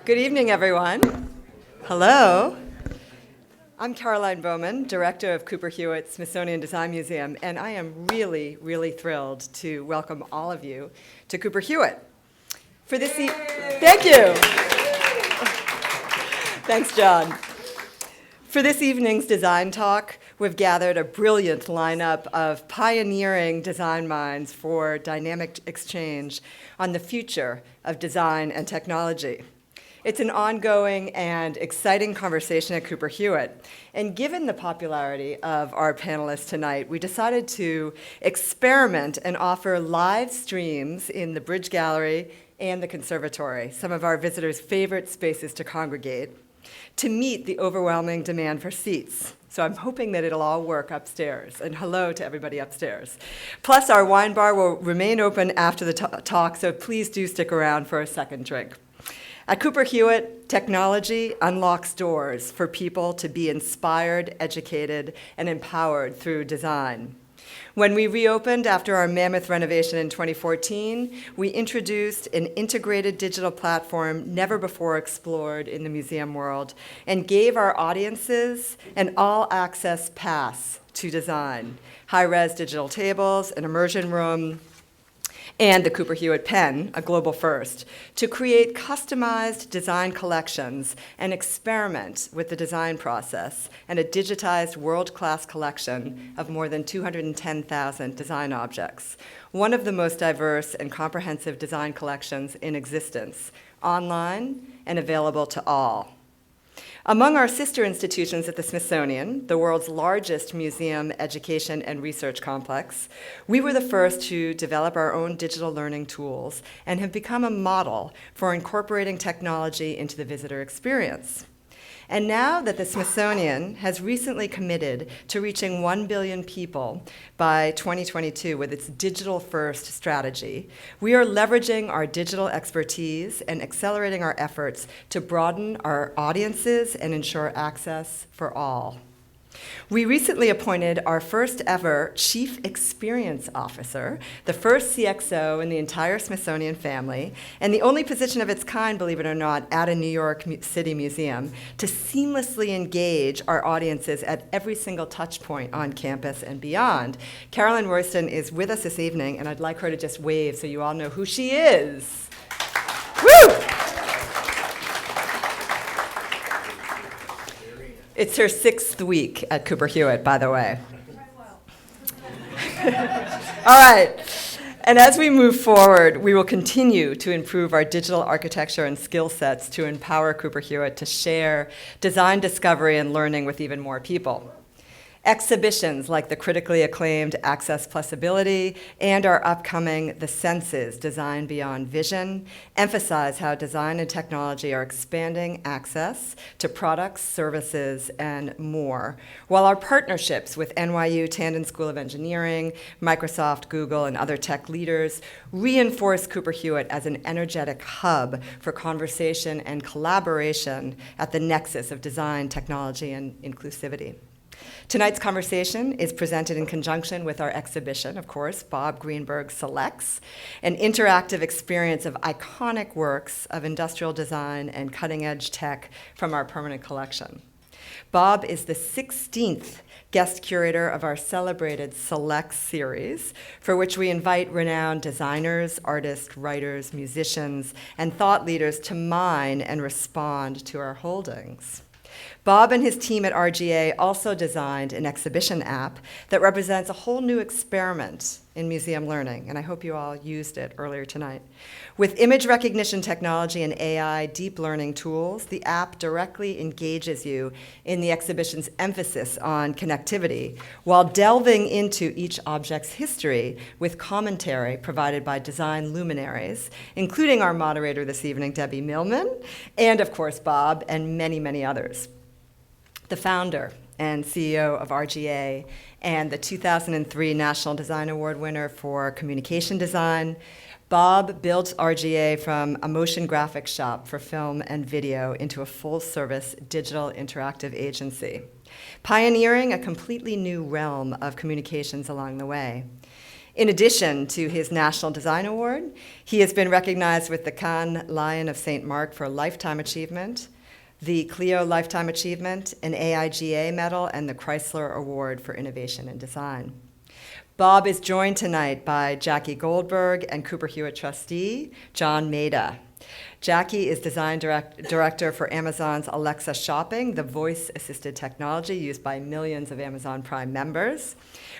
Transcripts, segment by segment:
Good evening, everyone. Hello. I'm Caroline Bowman, Director of Cooper Hewitt Smithsonian Design Museum, and I am really, really thrilled to welcome all of you to Cooper Hewitt. For this Thank you. Thanks, John. For this evening's design talk, we've gathered a brilliant lineup of pioneering design minds for dynamic exchange on the future of design and technology. It's an ongoing and exciting conversation at Cooper Hewitt. And given the popularity of our panelists tonight, we decided to experiment and offer live streams in the Bridge Gallery and the Conservatory, some of our visitors' favorite spaces to congregate, to meet the overwhelming demand for seats. So I'm hoping that it'll all work upstairs. And hello to everybody upstairs. Plus, our wine bar will remain open after the talk, so please do stick around for a second drink. At Cooper Hewitt, technology unlocks doors for people to be inspired, educated, and empowered through design. When we reopened after our mammoth renovation in 2014, we introduced an integrated digital platform never before explored in the museum world and gave our audiences an all-access pass to design. High-res digital tables, an immersion room, and the Cooper Hewitt pen, a global first, to create customized design collections and experiment with the design process and a digitized world-class collection of more than 210,000 design objects, one of the most diverse and comprehensive design collections in existence, online and available to all. Among our sister institutions at the Smithsonian, the world's largest museum, education, and research complex, we were the first to develop our own digital learning tools and have become a model for incorporating technology into the visitor experience. And now that the Smithsonian has recently committed to reaching 1 billion people by 2022 with its digital-first strategy, we are leveraging our digital expertise and accelerating our efforts to broaden our audiences and ensure access for all. We recently appointed our first ever Chief Experience Officer, the first CXO in the entire Smithsonian family, and the only position of its kind, believe it or not, at a New York City museum, to seamlessly engage our audiences at every single touch point on campus and beyond. Carolyn Royston is with us this evening, and I'd like her to just wave so you all know who she is. Woo! It's her 6th week at Cooper Hewitt, by the way. All right. And as we move forward, we will continue to improve our digital architecture and skill sets to empower Cooper Hewitt to share design discovery and learning with even more people. Exhibitions like the critically acclaimed Access Plus Ability and our upcoming The Senses, Design Beyond Vision, emphasize how design and technology are expanding access to products, services, and more, while our partnerships with NYU Tandon School of Engineering, Microsoft, Google, and other tech leaders reinforce Cooper Hewitt as an energetic hub for conversation and collaboration at the nexus of design, technology, and inclusivity. Tonight's conversation is presented in conjunction with our exhibition, of course, Bob Greenberg Selects, an interactive experience of iconic works of industrial design and cutting-edge tech from our permanent collection. Bob is the 16th guest curator of our celebrated Selects series, for which we invite renowned designers, artists, writers, musicians, and thought leaders to mine and respond to our holdings. Bob and his team at RGA also designed an exhibition app that represents a whole new experiment in museum learning, and I hope you all used it earlier tonight. With image recognition technology and AI deep learning tools, the app directly engages you in the exhibition's emphasis on connectivity, while delving into each object's history with commentary provided by design luminaries, including our moderator this evening, Debbie Millman, and of course Bob, and many, many others. The founder and CEO of RGA and the 2003 National Design Award winner for communication design, Bob built RGA from a motion graphics shop for film and video into a full-service digital interactive agency, pioneering a completely new realm of communications along the way. In addition to his National Design Award, he has been recognized with the Cannes Lion of St. Mark for Lifetime Achievement, the Clio Lifetime Achievement, an AIGA Medal, and the Chrysler Award for Innovation in Design. Bob is joined tonight by Jackie Goldberg and Cooper Hewitt trustee, John Maida. Jackie is design director for Amazon's Alexa Shopping, the voice-assisted technology used by millions of Amazon Prime members.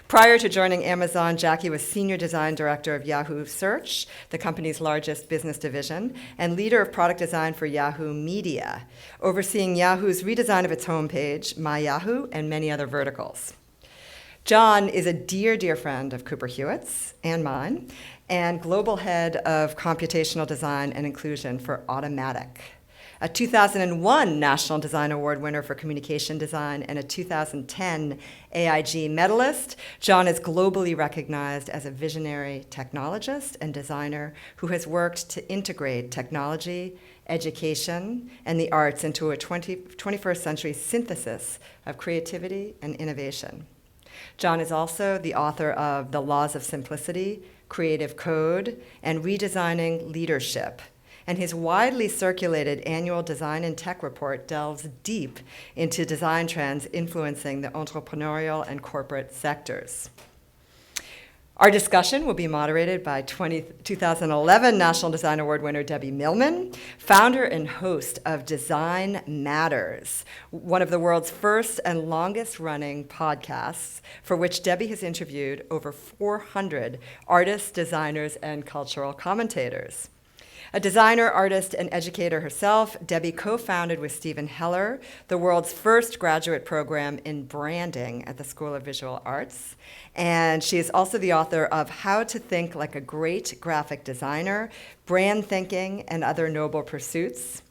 Prior to joining Amazon, Jackie was senior design director of Yahoo Search, the company's largest business division, and leader of product design for Yahoo Media, overseeing Yahoo's redesign of its homepage, My Yahoo, and many other verticals. John is a dear, dear friend of Cooper Hewitt's and mine, and global head of computational design and inclusion for Automatic. A 2001 National Design Award winner for communication design and a 2010 AIG medalist, John is globally recognized as a visionary technologist and designer who has worked to integrate technology, education, and the arts into a 21st century synthesis of creativity and innovation. John is also the author of The Laws of Simplicity, Creative Code, and Redesigning Leadership. And his widely circulated annual Design and Tech report delves deep into design trends influencing the entrepreneurial and corporate sectors. Our discussion will be moderated by 2011 National Design Award winner Debbie Millman, founder and host of Design Matters, one of the world's first and longest-running podcasts, for which Debbie has interviewed over 400 artists, designers, and cultural commentators. A designer, artist, and educator herself, Debbie co-founded with Stephen Heller the world's first graduate program in branding at the School of Visual Arts. And she is also the author of How to Think Like a Great Graphic Designer, Brand Thinking, and Other Noble Pursuits,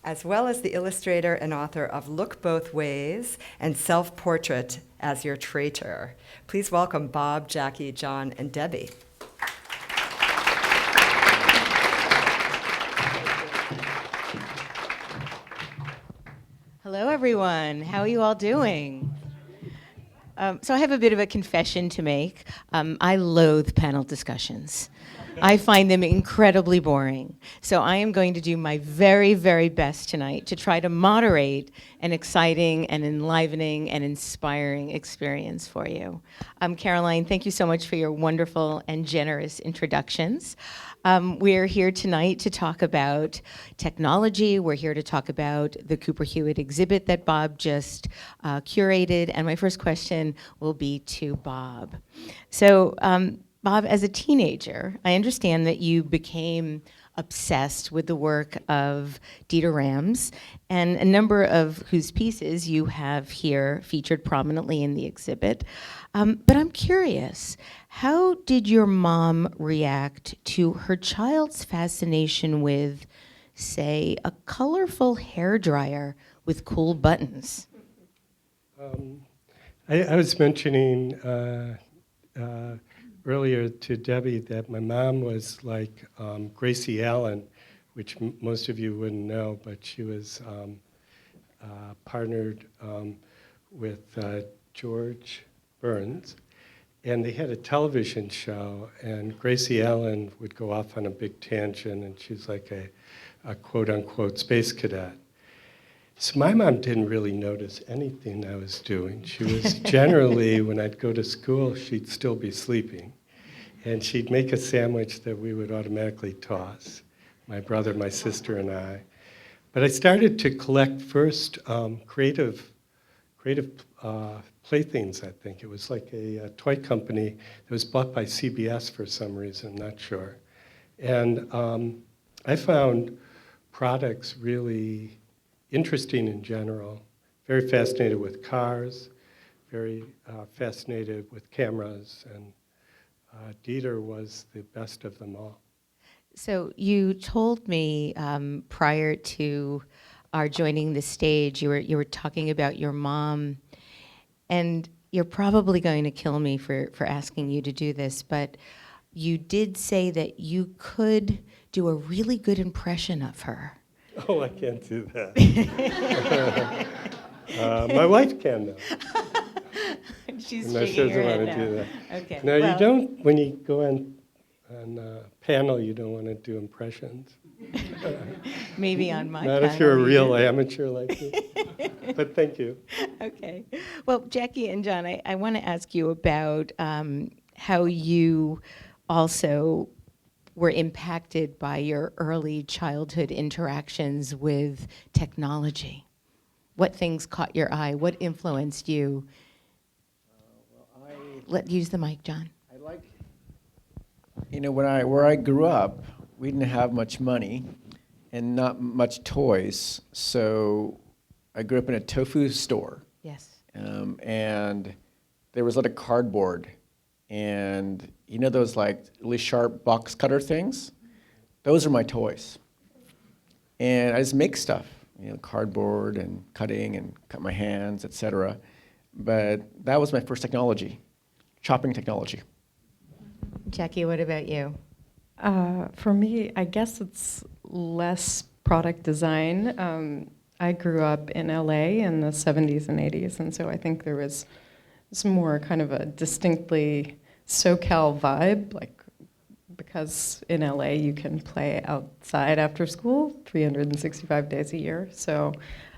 as well as the illustrator and author of Look Both Ways and Self-Portrait as Your Traitor. Please welcome Bob, Jackie, John, and Debbie. Hello, everyone. How are you all doing? So I have a bit of a confession to make. I loathe panel discussions. I find them incredibly boring. So I am going to do my very, very best tonight to try to moderate an exciting and enlivening and inspiring experience for you. Caroline, thank you so much for your wonderful and generous introductions. We're here tonight to talk about technology. We're here to talk about the Cooper Hewitt exhibit that Bob just curated. And my first question will be to Bob. So, Bob, as a teenager, I understand that you became obsessed with the work of Dieter Rams, and a number of whose pieces you have here featured prominently in the exhibit. But I'm curious, how did your mom react to her child's fascination with, say, a colorful hairdryer with cool buttons? I was mentioning earlier to Debbie that my mom was like Gracie Allen, which most of you wouldn't know, but she was partnered with George Burns, and they had a television show, and Gracie Allen would go off on a big tangent, and she's like a quote-unquote space cadet. So my mom didn't really notice anything I was doing. She was generally, when I'd go to school, she'd still be sleeping. And she'd make a sandwich that we would automatically toss, my brother, my sister, and I. But I started to collect first creative playthings, I think. It was like a toy company that was bought by CBS for some reason, not sure. And I found products really interesting in general, very fascinated with cars, very fascinated with cameras, and Dieter was the best of them all. So you told me prior to our joining the stage, you were talking about your mom, and you're probably going to kill me for asking you to do this, but you did say that you could do a really good impression of her. Oh, I can't do that. My wife can, though. She's No, she shaking doesn't her head want to no. do that. Okay. No, well, you don't, when you go on a panel, you don't want to do impressions. Maybe on my Not if panel you're a real either. amateur like me. But thank you. Okay. Well, Jackie and John, I want to ask you about how you also were impacted by your early childhood interactions with technology. What things caught your eye? What influenced you? Use the mic, John. I like, where I grew up, we didn't have much money and not much toys, so I grew up in a tofu store, Yes. and there was a lot of cardboard, and those like really sharp box cutter things? Those are my toys. And I just make stuff, cardboard and cutting and cut my hands, etc. But that was my first technology, chopping technology. Jackie, what about you? For me, I guess it's less product design. I grew up in LA in the 70s and 80s, and so I think there was some more kind of a distinctly SoCal vibe, like because in LA you can play outside after school 365 days a year. So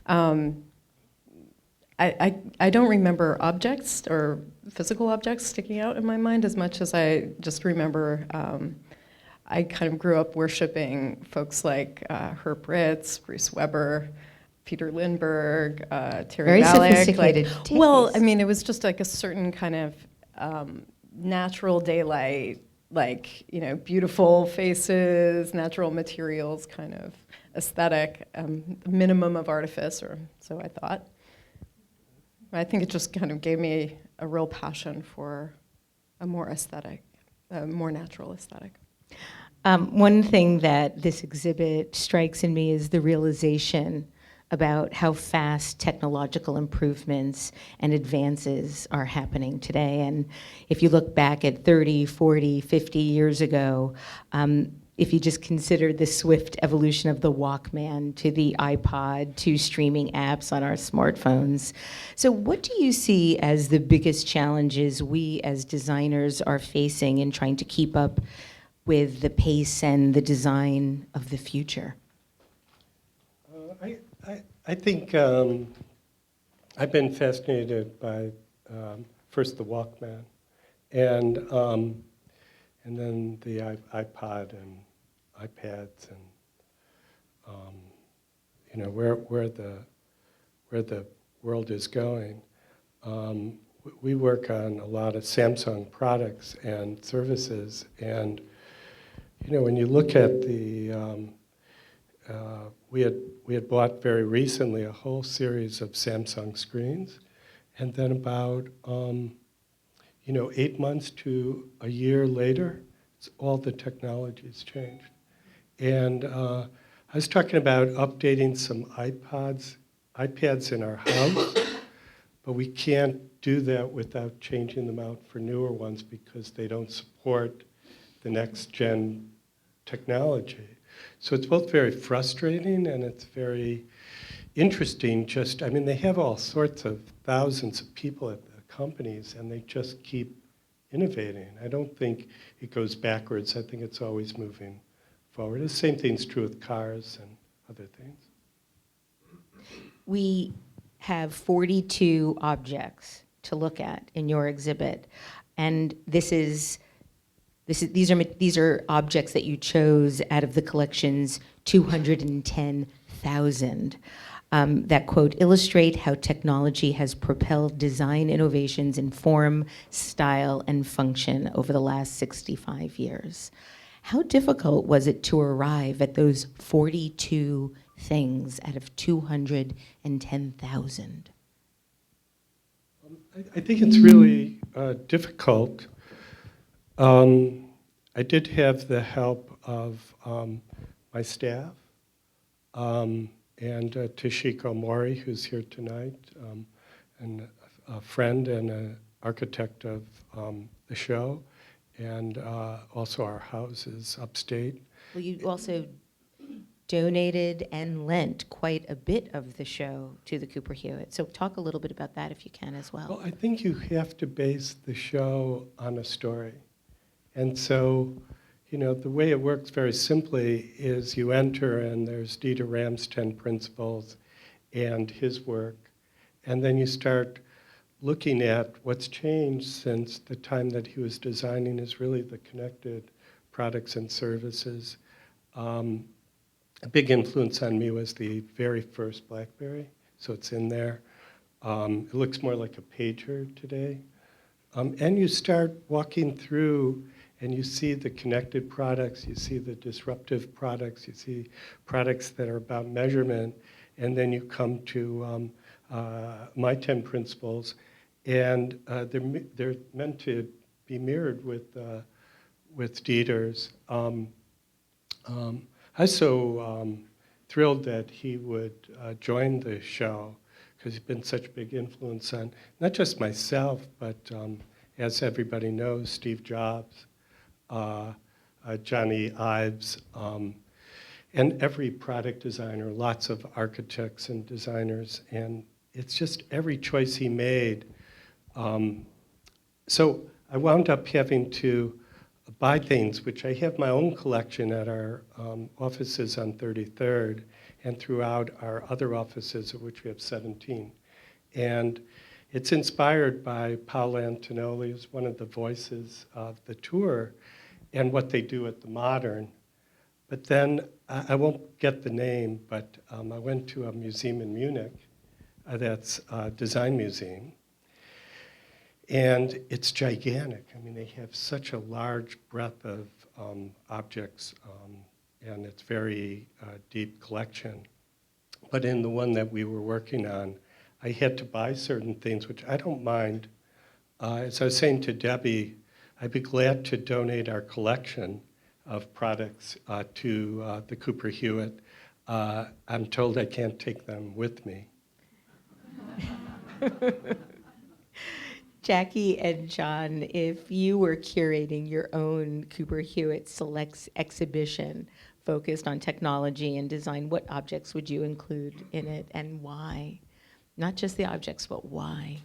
I don't remember objects or physical objects sticking out in my mind as much as I just remember I kind of grew up worshiping folks like Herb Ritz, Bruce Weber, Peter Lindbergh, Terry Very Malick. sophisticated Well, taste. I mean, it was just like a certain kind of natural daylight, like, beautiful faces, natural materials kind of aesthetic, minimum of artifice, or so I thought. I think it just kind of gave me a real passion for a more aesthetic, a more natural aesthetic. One thing that this exhibit strikes in me is the realization about how fast technological improvements and advances are happening today. And if you look back at 30, 40, 50 years ago, if you just consider the swift evolution of the Walkman to the iPod to streaming apps on our smartphones. So what do you see as the biggest challenges we as designers are facing in trying to keep up with the pace and the design of the future? I think I've been fascinated by first the Walkman, and then the iPod and iPads, and where the world is going. We work on a lot of Samsung products and services, and when you look at the we had bought very recently a whole series of Samsung screens, and then about 8 months to a year later, all the technology's changed. And I was talking about updating some iPads in our house, but we can't do that without changing them out for newer ones because they don't support the next gen technology. So it's both very frustrating and it's very interesting. They have all sorts of thousands of people at the companies and they just keep innovating. I don't think it goes backwards. I think it's always moving forward. The same thing's true with cars and other things. We have 42 objects to look at in your exhibit, and these are objects that you chose out of the collection's 210,000 that, quote, illustrate how technology has propelled design innovations in form, style, and function over the last 65 years. How difficult was it to arrive at those 42 things out of 210,000? I think it's really difficult. I did have the help of my staff and Toshiko Mori, who's here tonight, and a friend and an architect of the show, and also our houses upstate. Well, you also donated and lent quite a bit of the show to the Cooper Hewitt. So talk a little bit about that if you can as well. Well, I think you have to base the show on a story. And so, the way it works very simply is you enter and there's Dieter Rams' 10 principles and his work. And then you start looking at what's changed since the time that he was designing is really the connected products and services. A big influence on me was the very first BlackBerry, so it's in there. It looks more like a pager today. And you start walking through and you see the connected products, you see the disruptive products, you see products that are about measurement, and then you come to my 10 principles, and they're meant to be mirrored with Dieter's. I was so thrilled that he would join the show because he's been such a big influence on not just myself, but as everybody knows, Steve Jobs, Johnny Ives, and every product designer, lots of architects and designers, and it's just every choice he made. So I wound up having to buy things, which I have my own collection at our offices on 33rd and throughout our other offices, of which we have 17. And it's inspired by Paolo Antonelli, who's one of the voices of the tour, and what they do at the Modern. But then, I won't get the name, but I went to a museum in Munich that's a design museum. And it's gigantic. I mean, they have such a large breadth of objects, and it's very deep collection. But in the one that we were working on, I had to buy certain things, which I don't mind. As I was saying to Debbie, I'd be glad to donate our collection of products to the Cooper Hewitt. I'm told I can't take them with me. Jackie and John, if you were curating your own Cooper Hewitt Selects exhibition focused on technology and design, what objects would you include in it and why? Not just the objects, but why?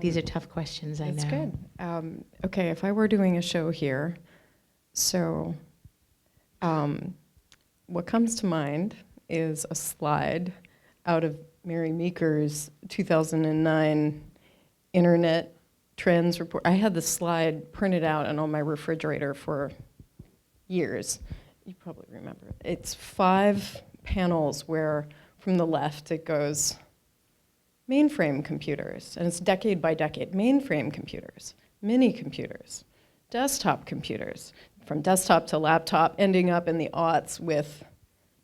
These are tough questions, I know. That's good. Okay, if I were doing a show here, so what comes to mind is a slide out of Mary Meeker's 2009 Internet Trends Report. I had the slide printed out and on my refrigerator for years. You probably remember it. It's 5 panels where from the left it goes mainframe computers, and it's decade by decade. Mainframe computers, mini computers, desktop computers, from desktop to laptop, ending up in the aughts with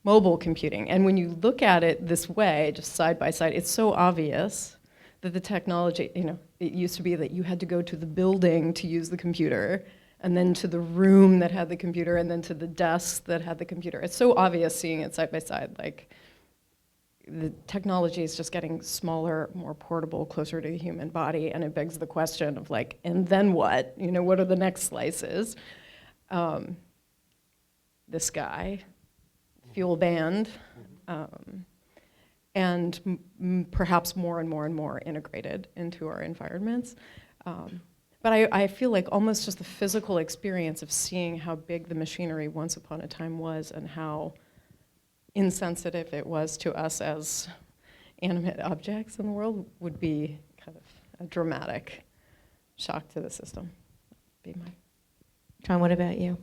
mobile computing. And when you look at it this way, just side by side, it's so obvious that the technology, it used to be that you had to go to the building to use the computer, and then to the room that had the computer, and then to the desk that had the computer. It's so obvious seeing it side by side, like the technology is just getting smaller, more portable, closer to the human body, and it begs the question of like, and then what? What are the next slices? This guy, fuel band, and perhaps more and more and more integrated into our environments. But I feel like almost just the physical experience of seeing how big the machinery once upon a time was and how insensitive it was to us as animate objects in the world would be kind of a dramatic shock to the system. Be my. John, what about you?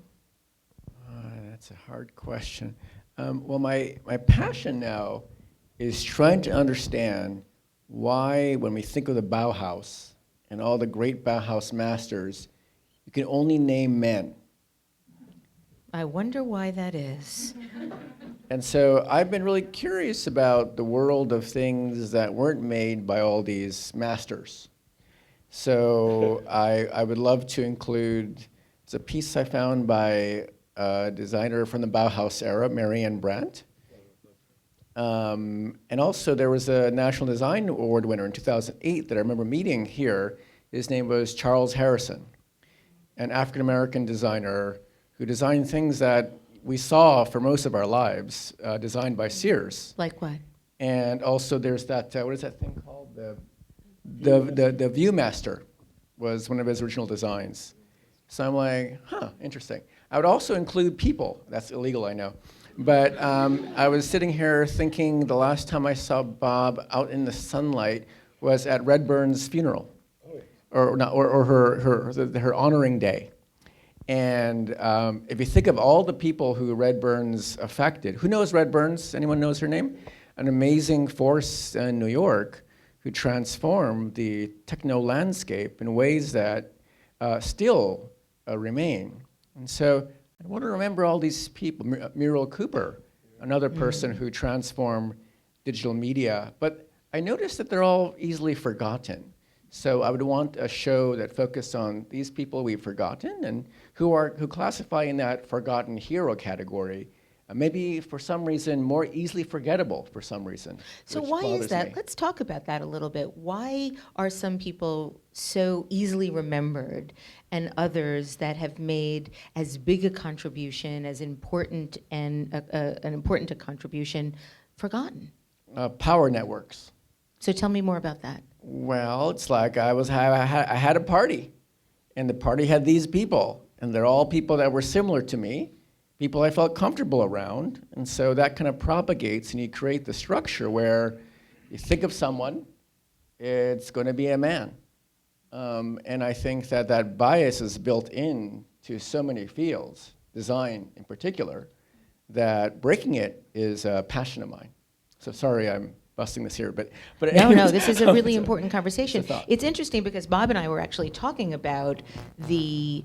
That's a hard question. Well, my passion now is trying to understand why, when we think of the Bauhaus and all the great Bauhaus masters, you can only name men. I wonder why that is. And so I've been really curious about the world of things that weren't made by all these masters. So I would love to include, it's a piece I found by a designer from the Bauhaus era, Marianne Brandt. And also there was a National Design Award winner in 2008 that I remember meeting here. His name was Charles Harrison, an African-American designer who designed things that we saw for most of our lives, designed by Sears. Like what? And also there's that, what is that thing called? The Viewmaster was one of his original designs. So I'm like, interesting. I would also include people. That's illegal, I know. But I was sitting here thinking the last time I saw Bob out in the sunlight was at Redburn's funeral, or her honoring day. And if you think of all the people who Redburn's affected, who knows Redburn's? Anyone knows her name? An amazing force in New York who transformed the techno landscape in ways that still remain. And so I want to remember all these people. Muriel Cooper, another person who transformed digital media. But I noticed that they're all easily forgotten. So I would want a show that focused on these people we've forgotten and who classify in that forgotten hero category. Maybe for some reason more easily forgettable for some reason. So which why is bothers that? me. Let's talk about that a little bit. Why are some people so easily remembered and others that have made as big a contribution, as important and an important a contribution, forgotten? Power networks. So tell me more about that. Well, it's like I had a party, and the party had these people, and they're all people that were similar to me, people I felt comfortable around, and so that kind of propagates, and you create the structure where you think of someone, it's going to be a man. And I think that bias is built in to so many fields, design in particular, that breaking it is a passion of mine. So sorry I'm busting this here, but No, this is a really important conversation. It's a thought. It's interesting because Bob and I were actually talking about the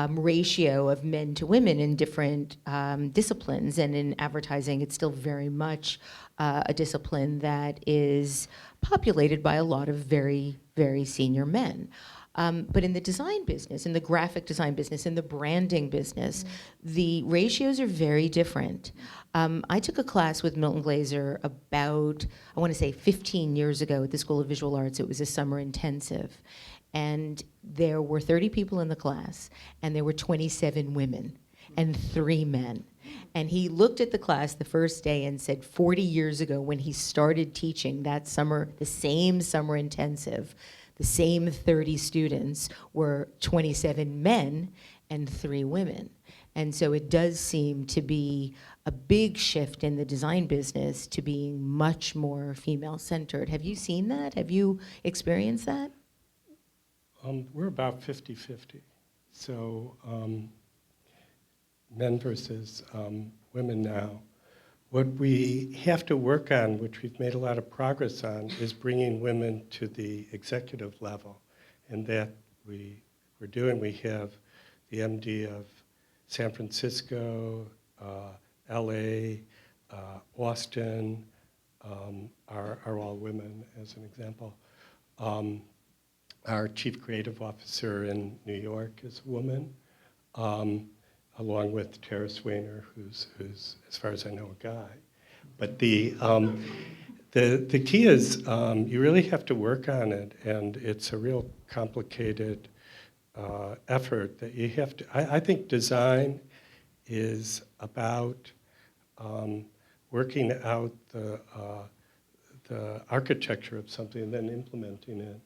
ratio of men to women in different disciplines, and in advertising, it's still very much a discipline that is populated by a lot of very, very senior men. But in the design business, in the graphic design business, in the branding business, the ratios are very different. I took a class with Milton Glaser about, I want to say 15 years ago at the School of Visual Arts. It was a summer intensive. And there were 30 people in the class, and there were 27 women and 3 men. And he looked at the class the first day and said 40 years ago when he started teaching that summer, the same summer intensive, the same 30 students were 27 men and 3 women. And so it does seem to be a big shift in the design business to being much more female-centered. Have you seen that? Have you experienced that? We're about 50-50. So men versus women now. What we have to work on, which we've made a lot of progress on, is bringing women to the executive level. And that we're doing. We have the MD of San Francisco, LA, Austin, are all women, as an example. Our chief creative officer in New York is a woman, along with Tara Swainer, who's, as far as I know, a guy. But the key is you really have to work on it, and it's a real complicated effort that you have to. I think design is about working out the architecture of something and then implementing it.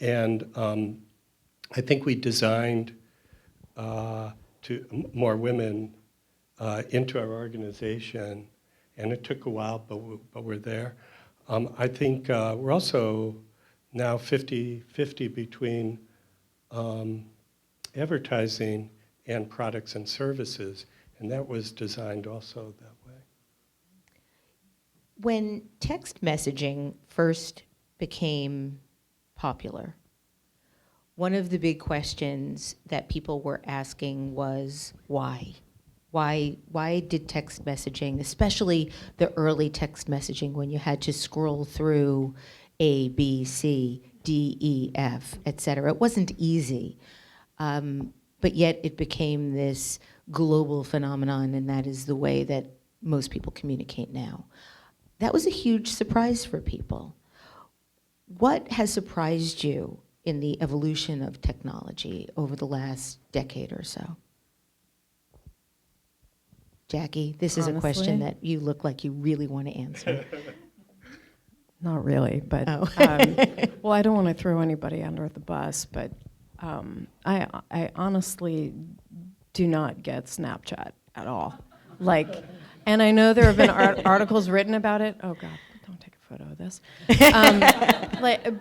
And I think we designed to more women into our organization, and it took a while, but we're there. I think we're also now 50-50 between advertising and products and services, and that was designed also that way. When text messaging first became popular, one of the big questions that people were asking was why? Why did text messaging, especially the early text messaging when you had to scroll through A, B, C, D, E, F, et cetera, it wasn't easy. But yet it became this global phenomenon, and that is the way that most people communicate now. That was a huge surprise for people. What has surprised you in the evolution of technology over the last decade or so? Jackie, this is a question Honestly? that you look like you really want to answer. Not really, but Oh. well, I don't want to throw anybody under the bus, but I honestly do not get Snapchat at all. Like, and I know there have been articles written about it. Oh God, don't take a photo of this. Like,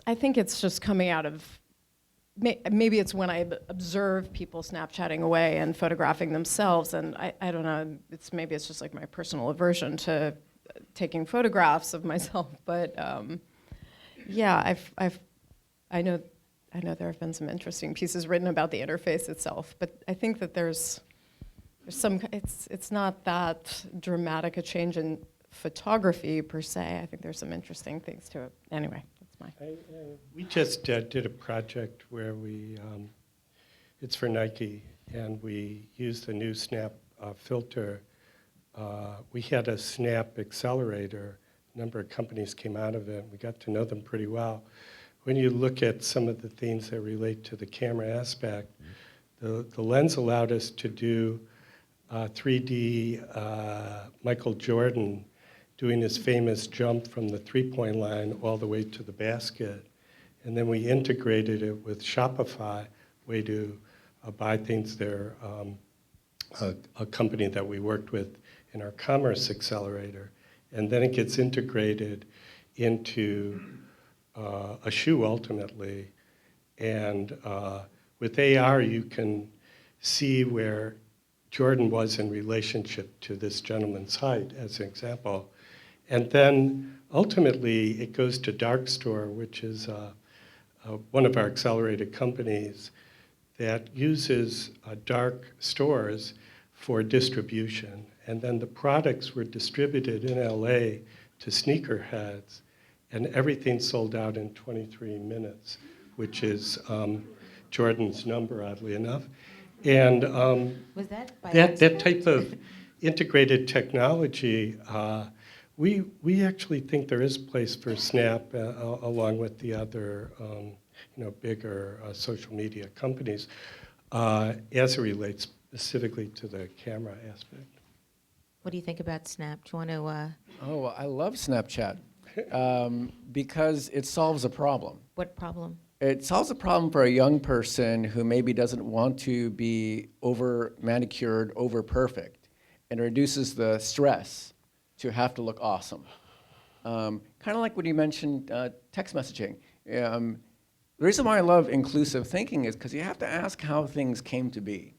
I think it's just coming out of. Maybe it's when I observe people Snapchatting away and photographing themselves, and I don't know. Maybe it's just like my personal aversion to taking photographs of myself, but yeah, I know there have been some interesting pieces written about the interface itself, but I think that there's some. It's not that dramatic a change in photography per se. I think there's some interesting things to it. Anyway, that's my. We just did a project where it's for Nike, and we used the new Snap filter. We had a Snap accelerator. A number of companies came out of it. We got to know them pretty well. When you look at some of the things that relate to the camera aspect, the lens allowed us to do 3D Michael Jordan doing his famous jump from the three-point line all the way to the basket. And then we integrated it with Shopify, way to buy things there, a company that we worked with in our commerce accelerator. And then it gets integrated into a shoe ultimately. And with AR, you can see where Jordan was in relationship to this gentleman's height, as an example. And then ultimately, it goes to Darkstore, which is one of our accelerated companies that uses dark stores for distribution. And then the products were distributed in LA to sneakerheads, and everything sold out in 23 minutes, which is Jordan's number, oddly enough. And Was that by that type of integrated technology, we actually think there is a place for Snap along with the other bigger social media companies as it relates specifically to the camera aspect. What do you think about Snap? Do you want to? Oh, well, I love Snapchat because it solves a problem. What problem? It solves a problem for a young person who maybe doesn't want to be over manicured, over perfect, and reduces the stress to have to look awesome. Kind of like when you mentioned text messaging. The reason why I love inclusive thinking is because you have to ask how things came to be.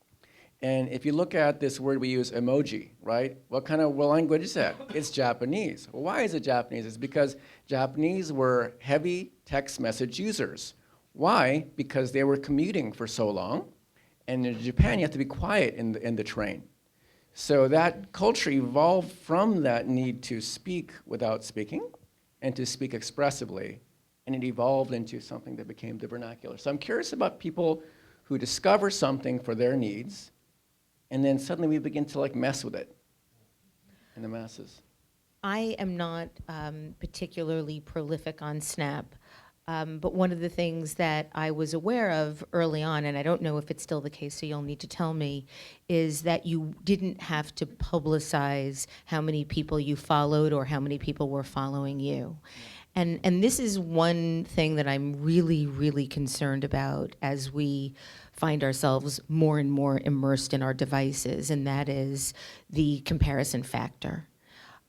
And if you look at this word we use, emoji, right? What kind of language is that? It's Japanese. Well, why is it Japanese? It's because Japanese were heavy text message users. Why? Because they were commuting for so long. And in Japan, you have to be quiet in the train. So that culture evolved from that need to speak without speaking and to speak expressively. And it evolved into something that became the vernacular. So I'm curious about people who discover something for their needs, and then suddenly we begin to mess with it in the masses. I am not particularly prolific on Snap, but one of the things that I was aware of early on, and I don't know if it's still the case, so you'll need to tell me, is that you didn't have to publicize how many people you followed or how many people were following you. And this is one thing that I'm really, really concerned about as we find ourselves more and more immersed in our devices, and that is the comparison factor.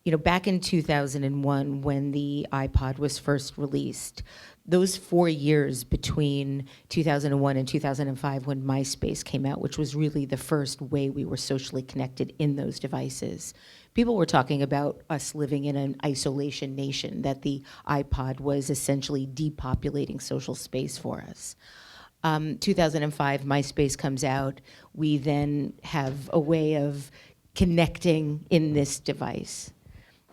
You know, back in 2001, when the iPod was first released, those 4 years between 2001 and 2005 when MySpace came out, which was really the first way we were socially connected in those devices, people were talking about us living in an isolation nation, that the iPod was essentially depopulating social space for us. 2005, MySpace comes out. We then have a way of connecting in this device.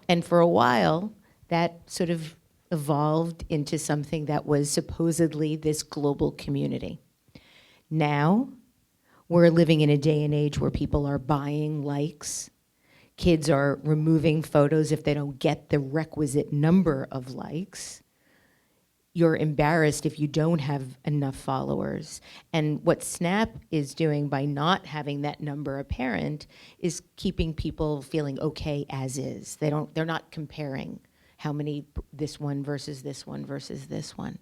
And for a while, that sort of evolved into something that was supposedly this global community. Now, we're living in a day and age where people are buying likes. Kids are removing photos if they don't get the requisite number of likes. you're embarrassed if you don't have enough followers. And what Snap is doing by not having that number apparent is keeping people feeling okay as is. They're not comparing how many this one versus this one versus this one.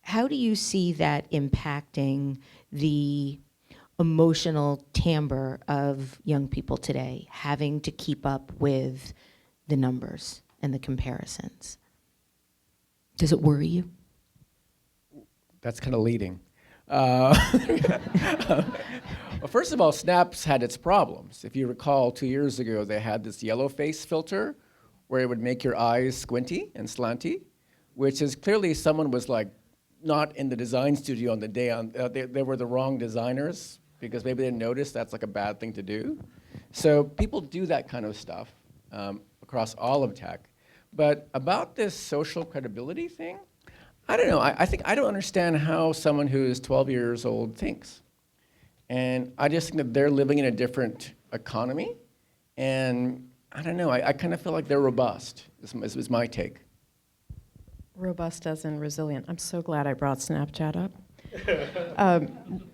How do you see that impacting the emotional timbre of young people today, having to keep up with the numbers and the comparisons? Does it worry you? That's kind of leading. Well, first of all, Snap's had its problems. If you recall, 2 years ago, they had this yellow face filter where it would make your eyes squinty and slanty, which is clearly someone was like not in the design studio on the day. They were the wrong designers because maybe they didn't notice that's like a bad thing to do. So people do that kind of stuff across all of tech. But about this social credibility thing, I don't know. I think I don't understand how someone who is 12 years old thinks. And I just think that they're living in a different economy. And I don't know. I kind of feel like they're robust, is my take. Robust as in resilient. I'm so glad I brought Snapchat up.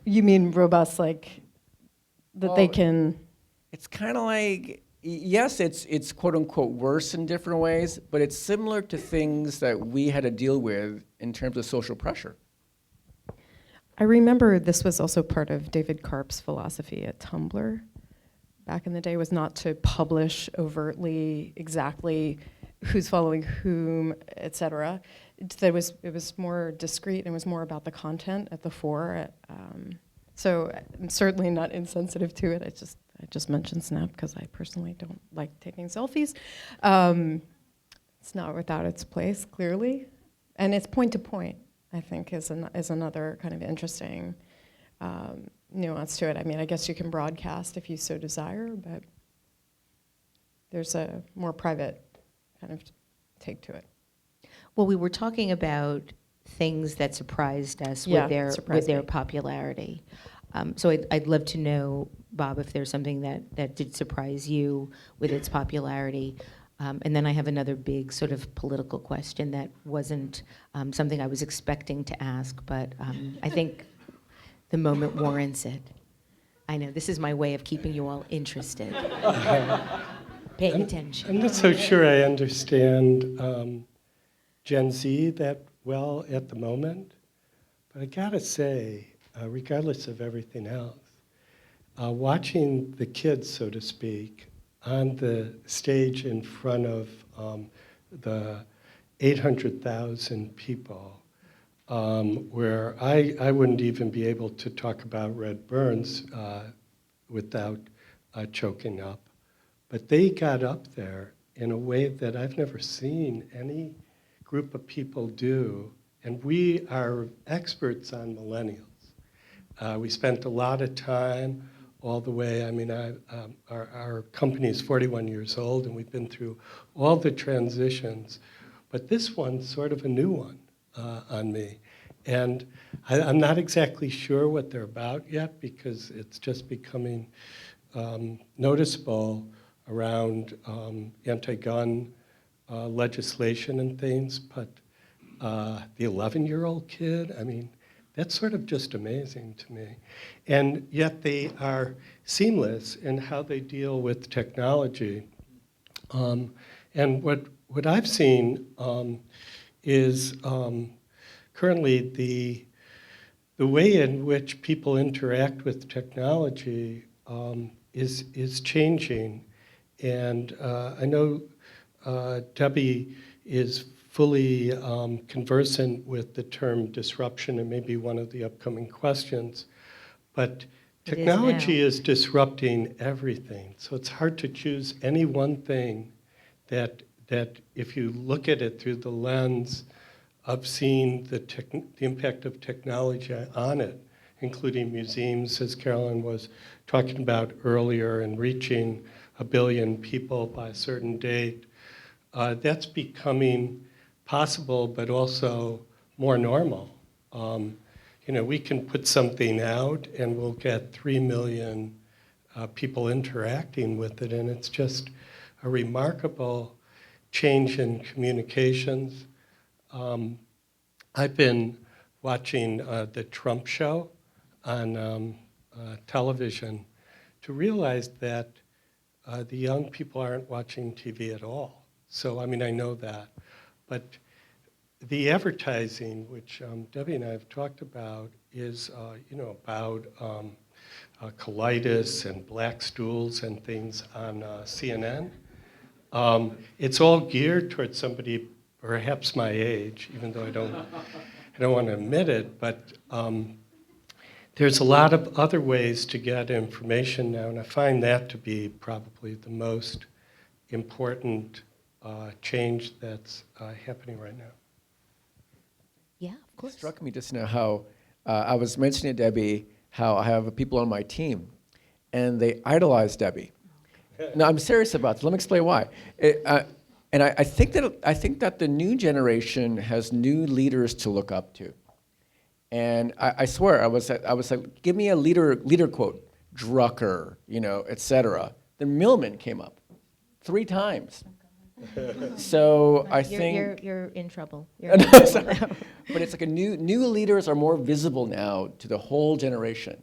You mean robust like that they can... It's kind of like, yes, it's quote unquote worse in different ways, but it's similar to things that we had to deal with in terms of social pressure. I remember this was also part of David Karp's philosophy at Tumblr back in the day, was not to publish overtly exactly who's following whom, et cetera. It was more discreet and it was more about the content at the fore. So I'm certainly not insensitive to it. I just mentioned Snap because I personally don't like taking selfies. It's not without its place, clearly. And it's point to point, I think, is another kind of interesting nuance to it. I mean, I guess you can broadcast if you so desire, but there's a more private kind of take to it. Well, we were talking about things that surprised us Yeah, with their popularity. So I'd love to know, Bob, if there's something that did surprise you with its popularity. And then I have another big sort of political question that wasn't something I was expecting to ask, but I think the moment warrants it. I know, this is my way of keeping you all interested, paying attention. I'm not so sure I understand Gen Z that well at the moment, but I gotta say, regardless of everything else, watching the kids, so to speak, on the stage in front of the 800,000 people, where I wouldn't even be able to talk about Red Burns without choking up. But they got up there in a way that I've never seen any group of people do. And we are experts on millennials. We spent a lot of time all the way. I mean, our company is 41 years old, and we've been through all the transitions. But this one's sort of a new one on me. And I'm not exactly sure what they're about yet, because it's just becoming noticeable around anti-gun legislation and things. But the 11-year-old kid, I mean, that's sort of just amazing to me. And yet they are seamless in how they deal with technology. And what I've seen is currently the way in which people interact with technology is changing. And I know Debbie is fully conversant with the term disruption, and maybe one of the upcoming questions. But technology is disrupting everything. So it's hard to choose any one thing that if you look at it through the lens of seeing the impact of technology on it, including museums, as Carolyn was talking about earlier, and reaching 1 billion people by a certain date. That's becoming possible, but also more normal. We can put something out and we'll get 3 million people interacting with it, and it's just a remarkable change in communications. I've been watching the Trump show on television to realize that the young people aren't watching TV at all. So, I mean, I know that. But the advertising, which Debbie and I have talked about, is, about colitis and black stools and things on CNN. It's all geared towards somebody perhaps my age, even though I don't want to admit it, but there's a lot of other ways to get information now, and I find that to be probably the most important change that's happening right now. Yeah, of It course. struck me just now how I was mentioning to Debbie how I have people on my team, and they idolize Debbie. No, I'm serious about this. Let me explain why. And I think that the new generation has new leaders to look up to. And I swear, I was like, give me a leader quote, Drucker, et cetera. Then Millman came up 3 times. So I think You're in trouble. But it's like new leaders are more visible now to the whole generation.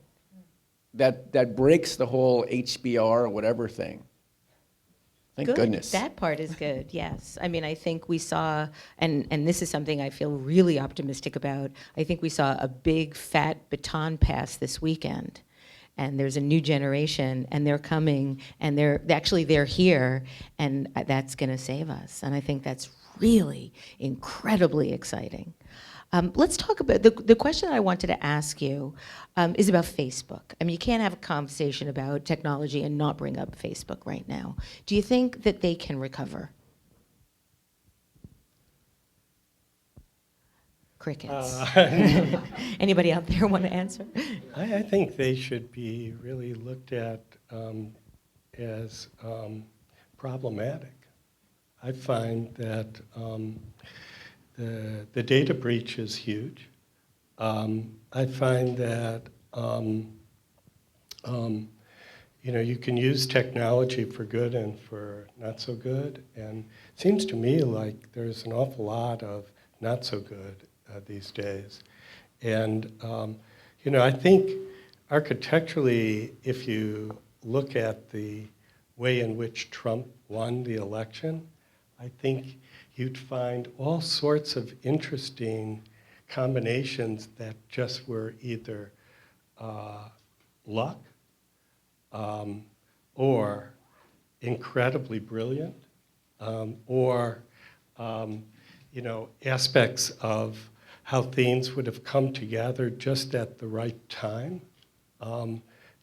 That breaks the whole HBR or whatever thing. Thank Good. goodness. That part is good, yes. I mean, I think we saw, and this is something I feel really optimistic about, I think we saw a big fat baton pass this weekend. And there's a new generation, and they're coming, and they're here, and that's going to save us. And I think that's really incredibly exciting. Let's talk about, the question I wanted to ask you is about Facebook. I mean, you can't have a conversation about technology and not bring up Facebook right now. Do you think that they can recover? Crickets. Anybody out there want to answer? I think they should be really looked at as problematic. I find that the data breach is huge. I find that you can use technology for good and for not so good, and it seems to me like there's an awful lot of not so good these days. And I think architecturally, if you look at the way in which Trump won the election, I think you'd find all sorts of interesting combinations that just were either luck or incredibly brilliant or aspects of how things would have come together just at the right time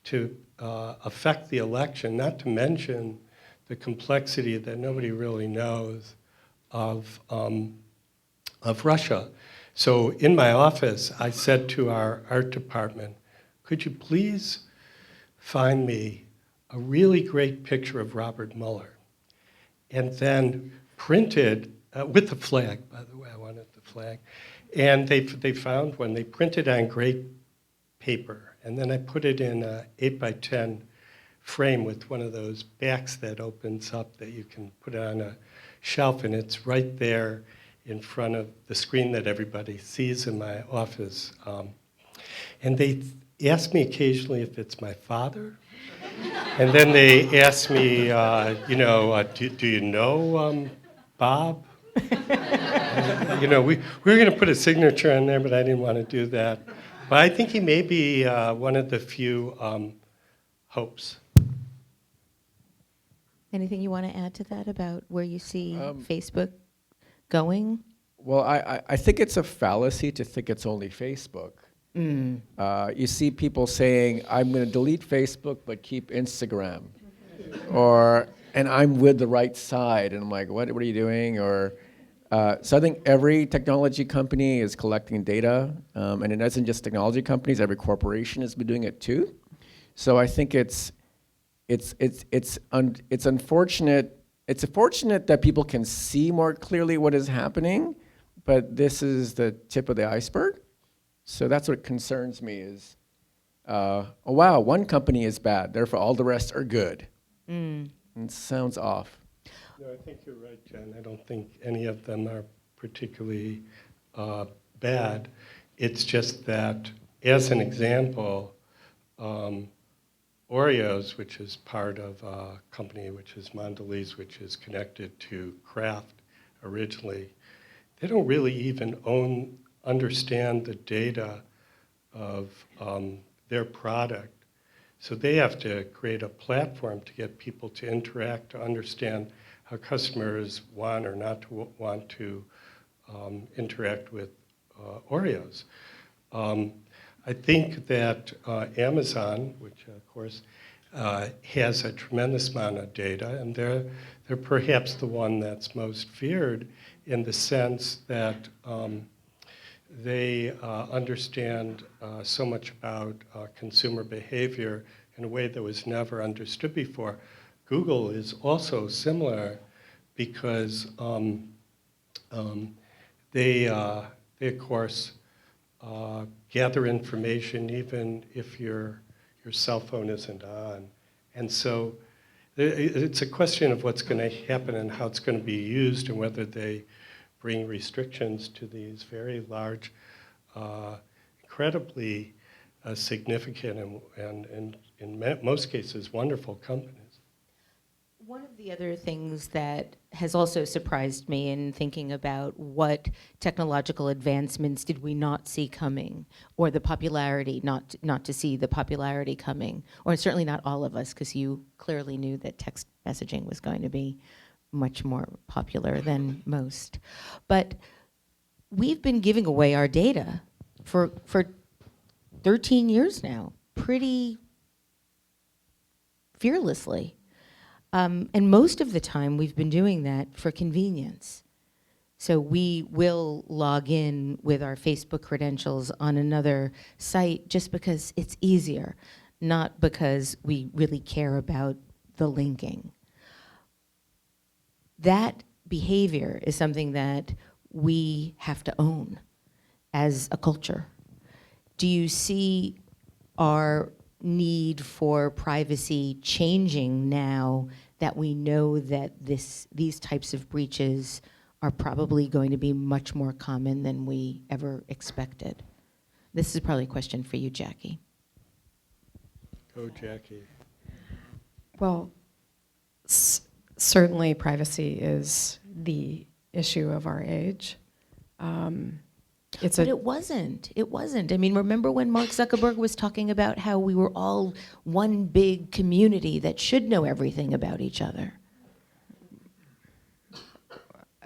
to affect the election, not to mention the complexity that nobody really knows of Russia. So in my office, I said to our art department, could you please find me a really great picture of Robert Mueller? And then printed, with the flag, by the way, I wanted the flag. And they found one, they printed on great paper. And then I put it in an 8x10 frame with one of those backs that opens up that you can put it on a shelf, and it's right there in front of the screen that everybody sees in my office. And they ask me occasionally if it's my father. And then they ask me, do you know Bob? We were going to put a signature on there, but I didn't want to do that. But I think he may be one of the few hopes. Anything you want to add to that about where you see Facebook going? Well, I think it's a fallacy to think it's only Facebook. You see people saying, I'm going to delete Facebook but keep Instagram. And I'm with the right side. And I'm like, what are you doing? So I think every technology company is collecting data. And it isn't just technology companies, every corporation has been doing it too. So I think it's unfortunate. It's unfortunate that people can see more clearly what is happening, but this is the tip of the iceberg. So that's what concerns me is, oh wow, one company is bad, therefore all the rest are good. It sounds off. No, I think you're right, Jen. I don't think any of them are particularly bad. It's just that, as an example, Oreos, which is part of a company which is Mondelez, which is connected to Kraft originally, they don't really even understand the data of their product. So they have to create a platform to get people to interact, to understand how customers want or not to want to interact with Oreos. I think that Amazon, which of course has a tremendous amount of data, and they're perhaps the one that's most feared in the sense that they understand so much about consumer behavior in a way that was never understood before. Google is also similar because they of course gather information even if your cell phone isn't on. And so it's a question of what's going to happen and how it's going to be used and whether they bring restrictions to these very large, incredibly significant and in most cases wonderful companies. One of the other things that has also surprised me in thinking about what technological advancements did we not see coming, or the popularity, not to see the popularity coming, or certainly not all of us, because you clearly knew that text messaging was going to be much more popular than most. But we've been giving away our data for 13 years now, pretty fearlessly. And most of the time, we've been doing that for convenience. So we will log in with our Facebook credentials on another site just because it's easier, not because we really care about the linking. That behavior is something that we have to own as a culture. Do you see our need for privacy changing now that we know that these types of breaches are probably going to be much more common than we ever expected? This is probably a question for you, Jackie. Go, Jackie. Well, certainly privacy is the issue of our age. But it wasn't. It wasn't. I mean, remember when Mark Zuckerberg was talking about how we were all one big community that should know everything about each other?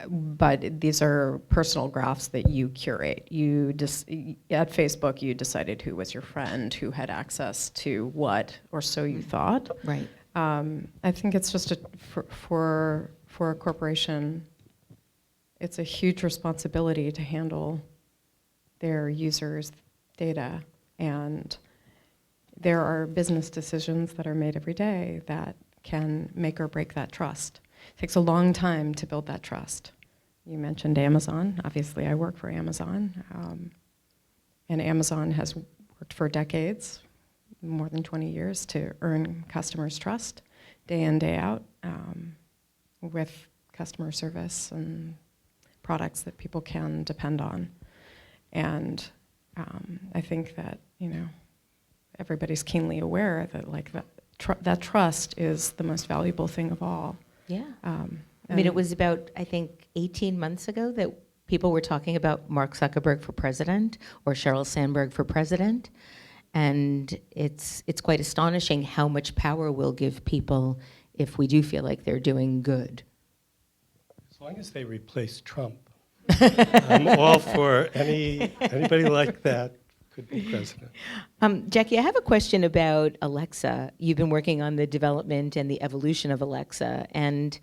But these are personal graphs that you curate. At Facebook, you decided who was your friend, who had access to what, or so you thought. Right. I think it's just for a corporation, it's a huge responsibility to handle their users' data, and there are business decisions that are made every day that can make or break that trust. It takes a long time to build that trust. You mentioned Amazon. Obviously, I work for Amazon, and Amazon has worked for decades, more than 20 years, to earn customers' trust day in, day out, with customer service and products that people can depend on. And I think that, everybody's keenly aware that that trust is the most valuable thing of all. Yeah. I mean, it was about, I think, 18 months ago that people were talking about Mark Zuckerberg for president or Sheryl Sandberg for president. And it's quite astonishing how much power we'll give people if we do feel like they're doing good. As long as they replace Trump. I'm all for anybody like that could be president. Jackie, I have a question about Alexa. You've been working on the development and the evolution of Alexa, and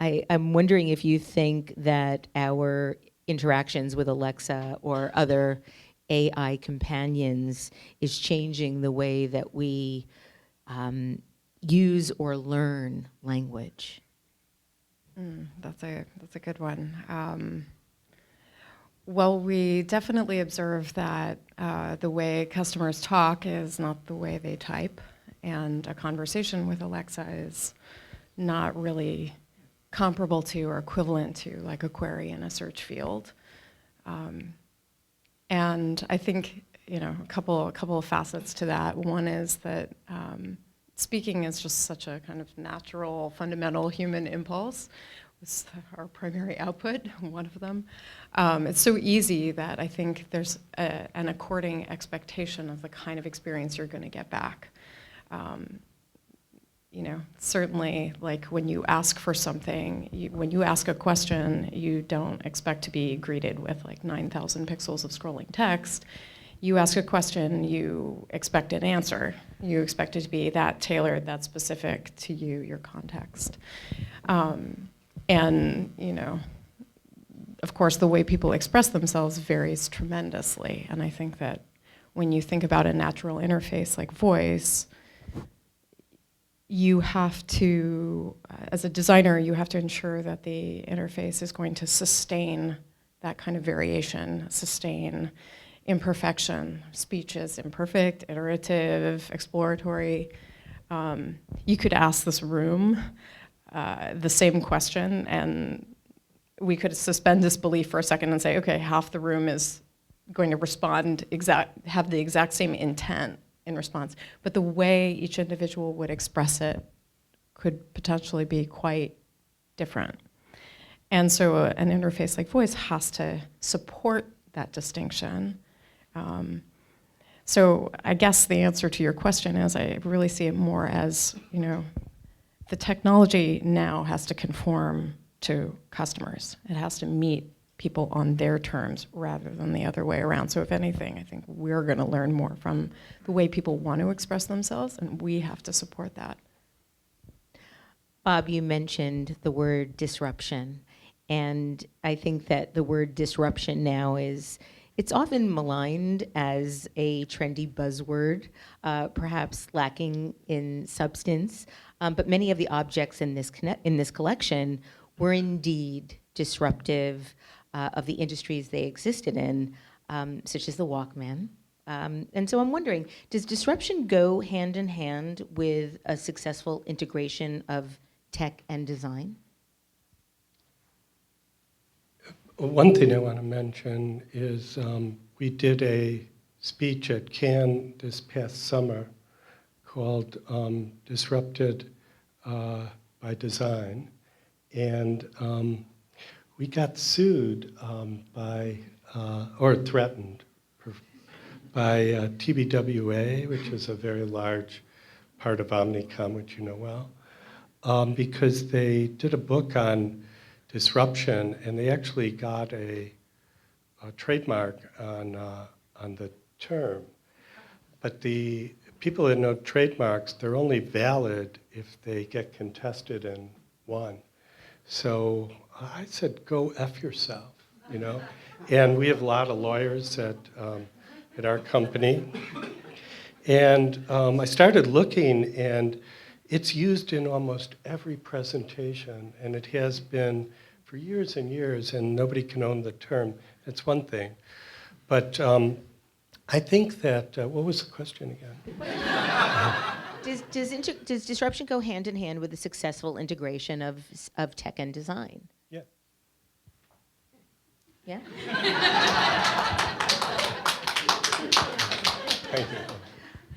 I'm wondering if you think that our interactions with Alexa or other AI companions is changing the way that we use or learn language. That's a good one. Well, we definitely observe that the way customers talk is not the way they type, and a conversation with Alexa is not really comparable to or equivalent to like a query in a search field. And I think, a couple of facets to that. One is that speaking is just such a kind of natural, fundamental human impulse. It's our primary output, one of them. It's so easy that I think there's an according expectation of the kind of experience you're going to get back. Certainly, like when you ask for something, when you ask a question, you don't expect to be greeted with like 9,000 pixels of scrolling text. You ask a question, you expect an answer. You expect it to be that tailored, that specific to you, your context. And, of course, the way people express themselves varies tremendously. And I think that when you think about a natural interface like voice, you have to, as a designer, you have to ensure that the interface is going to sustain that kind of variation, sustain imperfection. Speech is imperfect, iterative, exploratory. You could ask this room the same question, and we could suspend disbelief for a second and say, okay, half the room is going to respond, have the exact same intent in response. But the way each individual would express it could potentially be quite different. And so an interface like voice has to support that distinction. So I guess the answer to your question is I really see it more as, the technology now has to conform to customers. It has to meet people on their terms rather than the other way around. So if anything, I think we're going to learn more from the way people want to express themselves, and we have to support that. Bob, you mentioned the word disruption, and I think that the word disruption now it's often maligned as a trendy buzzword, perhaps lacking in substance, but many of the objects in this collection were indeed disruptive of the industries they existed in, such as the Walkman. And so I'm wondering, does disruption go hand in hand with a successful integration of tech and design? One thing I want to mention is we did a speech at Cannes this past summer called Disrupted by Design. And we got sued or threatened by TBWA, which is a very large part of Omnicom, which you know well, because they did a book on disruption, and they actually got a trademark on the term. But the people that know trademarks, they're only valid if they get contested and won. So I said, go F yourself, And we have a lot of lawyers at our company. And I started looking, and it's used in almost every presentation, and it has been for years and years, and nobody can own the term. That's one thing. But I think that, what was the question again? Does disruption go hand in hand with the successful integration of tech and design? Yeah. Yeah? Thank you.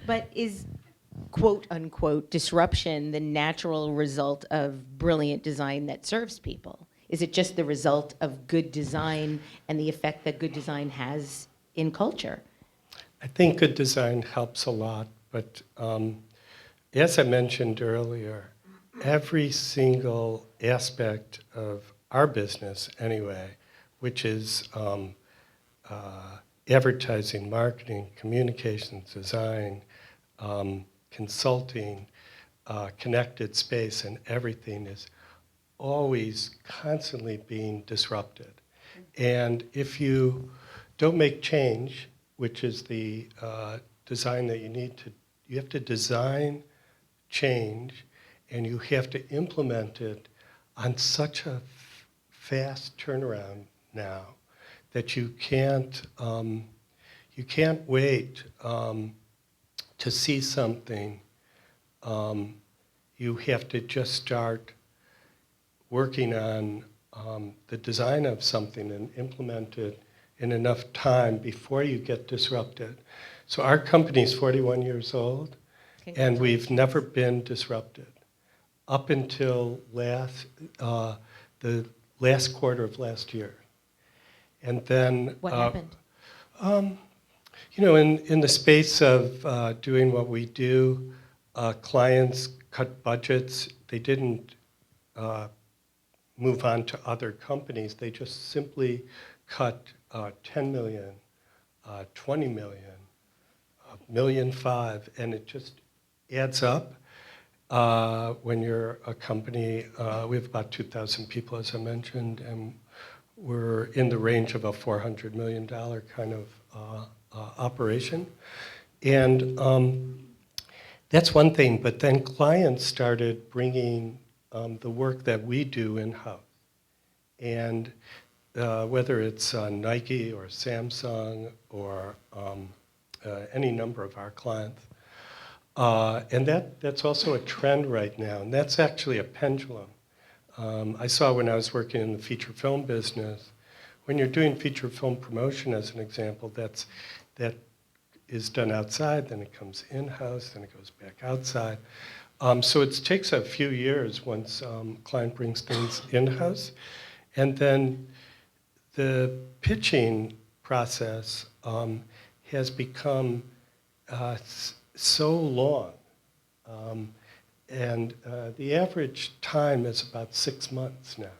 But is quote unquote disruption the natural result of brilliant design that serves people? Is it just the result of good design and the effect that good design has in culture? I think good design helps a lot, but as I mentioned earlier, every single aspect of our business anyway, which is advertising, marketing, communications, design, consulting, connected space, and everything is always constantly being disrupted. And if you don't make change, which is the design that you have to design change, and you have to implement it on such a fast turnaround now that you can't wait to see something. You have to just start working on the design of something and implement it in enough time before you get disrupted. So our company's 41 years old, and we've never been disrupted up until the last quarter of last year. And then What happened? you know, in the space of doing what we do, clients cut budgets. They didn't move on to other companies. They just simply cut 10 million, 20 million, $1.5 million, and it just adds up. When you're a company, we have about 2,000 people, as I mentioned, and we're in the range of a $400 million kind of operation. And that's one thing, but then clients started bringing the work that we do in-house. And whether it's Nike or Samsung or any number of our clients, and that's also a trend right now, and that's actually a pendulum. I saw when I was working in the feature film business, when you're doing feature film promotion, as an example, that is done outside, then it comes in-house, then it goes back outside. So it takes a few years once client brings things in-house, and then the pitching process has become so long. And the average time is about 6 months now.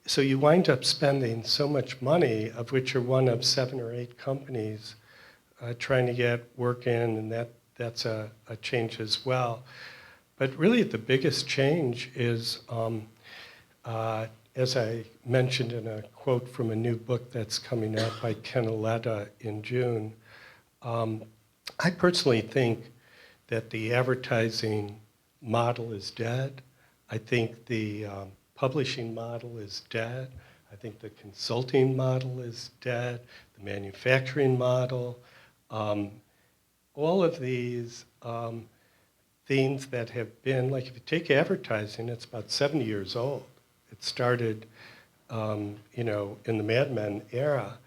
So you wind up spending so much money, of which you're one of 7 or 8 companies trying to get work in, and that's a change as well. But really the biggest change is, as I mentioned in a quote from a new book that's coming out by Ken Aletta in June, I personally think that the advertising model is dead. I think the publishing model is dead. I think the consulting model is dead, the manufacturing model. All of these things that have been, like if you take advertising, it's about 70 years old. It started you know, in the Mad Men era,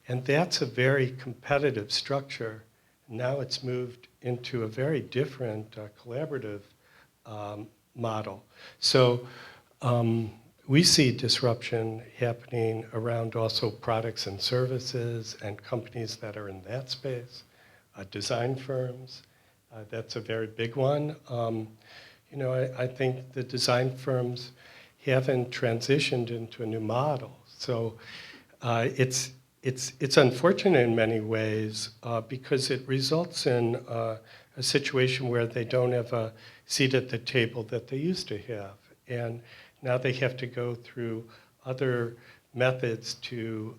and that's a very competitive structure. Now it's moved into a very different collaborative model. So we see disruption happening around also products and services and companies that are in that space, design firms. That's a very big one. You know, I think the design firms haven't transitioned into a new model. So it's unfortunate in many ways because it results in a situation where they don't have a seat at the table that they used to have. And now they have to go through other methods to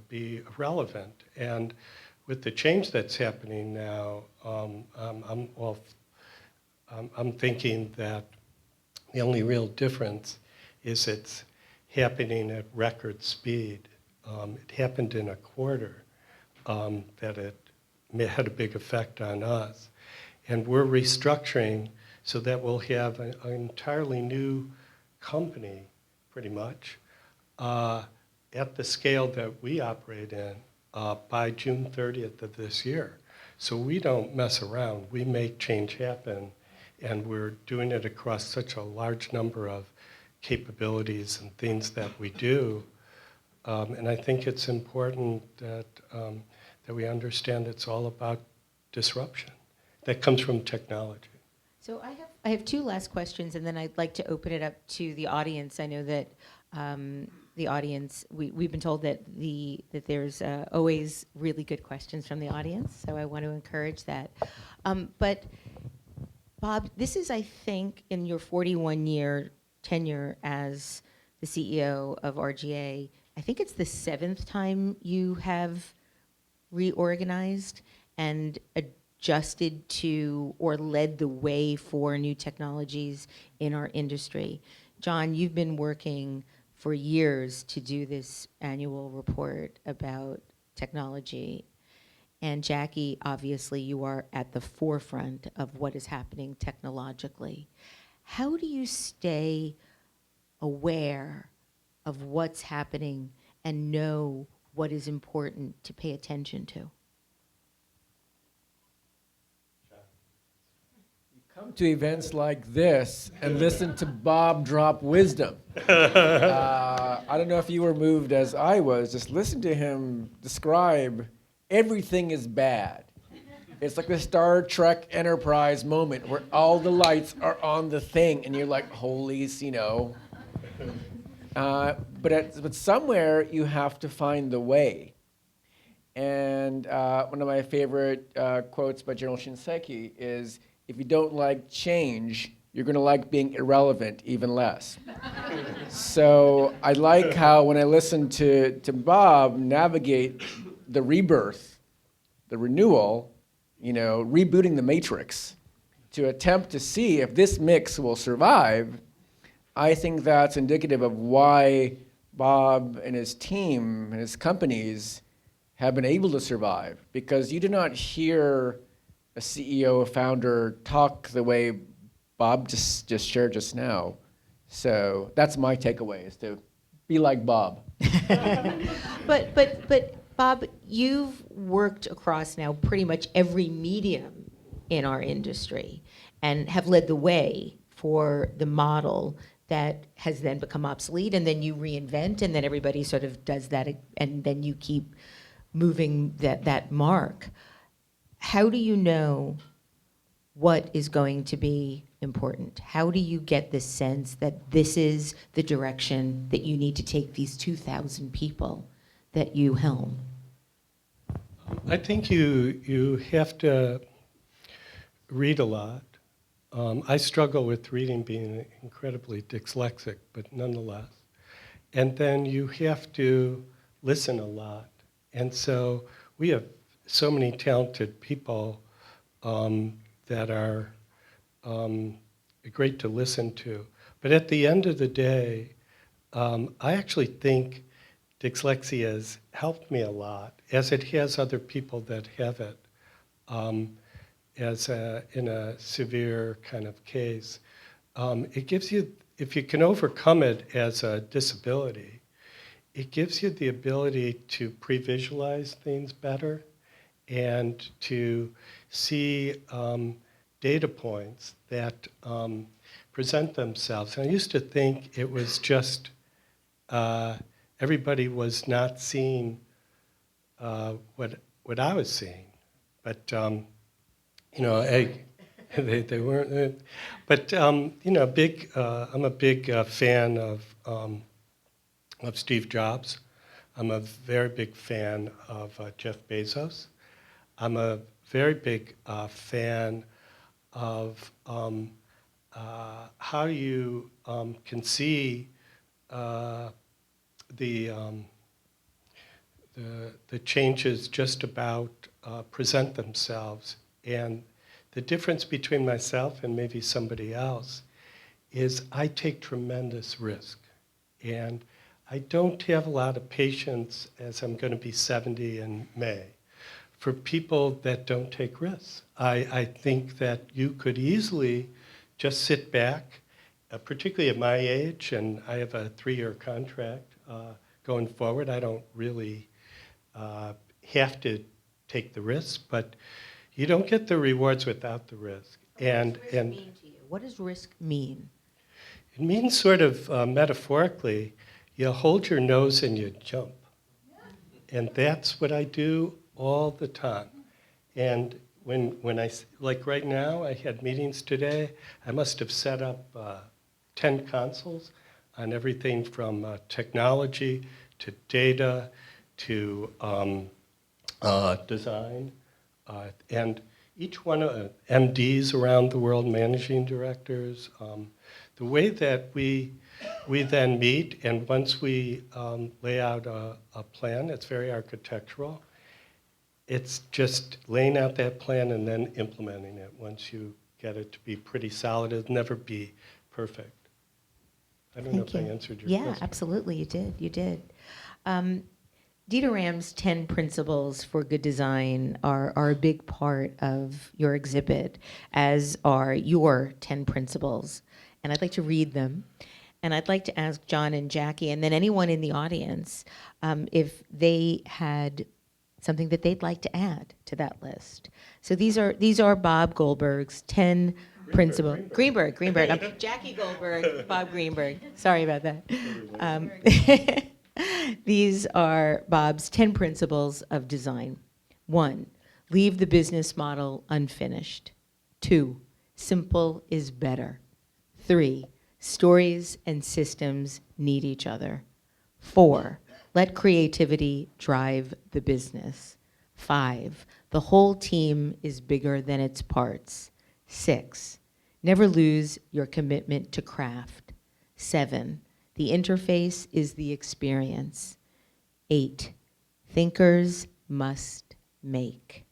be relevant. And with the change that's happening now, I'm thinking that the only real difference is it's happening at record speed. It happened in a quarter that it had a big effect on us. And we're restructuring so that we'll have an entirely new company, pretty much, at the scale that we operate in by June 30th of this year. So we don't mess around. We make change happen, and we're doing it across such a large number of capabilities and things that we do. And I think it's important that we understand it's all about disruption that comes from technology. So I have 2 last questions, and then I'd like to open it up to the audience. I know that the audience, we've been told that there's always really good questions from the audience, so I want to encourage that. But Bob, this is, I think, in your 41-year tenure as the CEO of RGA, I think it's the 7th time you have reorganized and adjusted to or led the way for new technologies in our industry. John, you've been working for years to do this annual report about technology. And Jackie, obviously, you are at the forefront of what is happening technologically. How do you stay aware of what's happening and know what is important to pay attention to? Come to events like this and listen to Bob drop wisdom. I don't know if you were moved as I was. Just listen to him describe everything is bad. It's like the Star Trek Enterprise moment where all the lights are on the thing, and you're like, holy, but somewhere you have to find the way. And one of my favorite quotes by General Shinseki is, if you don't like change, you're going to like being irrelevant even less. So I like how when I listen to Bob navigate the rebirth, the renewal, rebooting the matrix to attempt to see if this mix will survive, I think that's indicative of why Bob and his team and his companies have been able to survive. Because you do not hear a CEO, a founder talk the way Bob just shared just now. So that's my takeaway, is to be like Bob. But Bob, you've worked across now pretty much every medium in our industry and have led the way for the model that has then become obsolete, and then you reinvent, and then everybody sort of does that, and then you keep moving that mark. How do you know what is going to be important? How do you get this sense that this is the direction that you need to take these 2,000 people that you helm? I think you have to read a lot. I struggle with reading, being incredibly dyslexic, but nonetheless. And then you have to listen a lot. And so we have so many talented people that are great to listen to. But at the end of the day, I actually think dyslexia has helped me a lot, as it has other people that have it, in a severe kind of case. It gives you, if you can overcome it as a disability, it gives you the ability to pre-visualize things better and to see data points that present themselves. And I used to think it was just everybody was not seeing what I was seeing, but they weren't. But I'm a big fan of Steve Jobs. I'm a very big fan of Jeff Bezos. I'm a very big fan of how you can see the changes just about present themselves. And the difference between myself and maybe somebody else is I take tremendous risk. And I don't have a lot of patience, as I'm going to be 70 in May, for people that don't take risks. I think that you could easily just sit back, particularly at my age, and I have a 3-year contract going forward. I don't really have to take the risk, but you don't get the rewards without the risk. What does risk mean to you? What does risk mean? It means sort of metaphorically, you hold your nose and you jump. And that's what I do all the time. And when I, like right now, I had meetings today, I must have set up 10 consoles on everything from technology to data to design. And each one of MDs around the world, managing directors, the way that we then meet, and once we lay out a plan, it's very architectural. It's just laying out that plan and then implementing it. Once you get it to be pretty solid, it'll never be perfect. I don't know if I answered your question. Yeah, absolutely, you did. Dieter Ram's 10 principles for good design are a big part of your exhibit, as are your 10 principles. And I'd like to read them. And I'd like to ask John and Jackie, and then anyone in the audience, if they had something that they'd like to add to that list. So these are Bob Goldberg's 10 principles. Greenberg. Jackie Goldberg, Bob Greenberg. Sorry about that. These are Bob's 10 principles of design. 1, leave the business model unfinished. 2, simple is better. 3, stories and systems need each other. 4, let creativity drive the business. 5, the whole team is bigger than its parts. 6, never lose your commitment to craft. 7, the interface is the experience. 8, thinkers must make.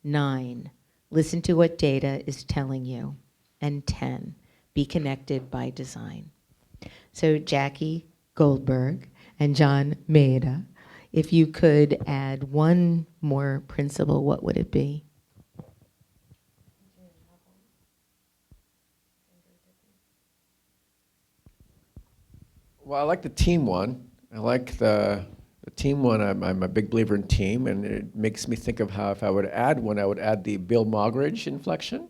9, listen to what data is telling you. And 10, be connected by design. So Jackie Goldberg and John Maeda, if you could add one more principle, what would it be? Well, I like the team one. I like the team one. I'm a big believer in team, and it makes me think of how if I would add one, I would add the Bill Moggridge inflection,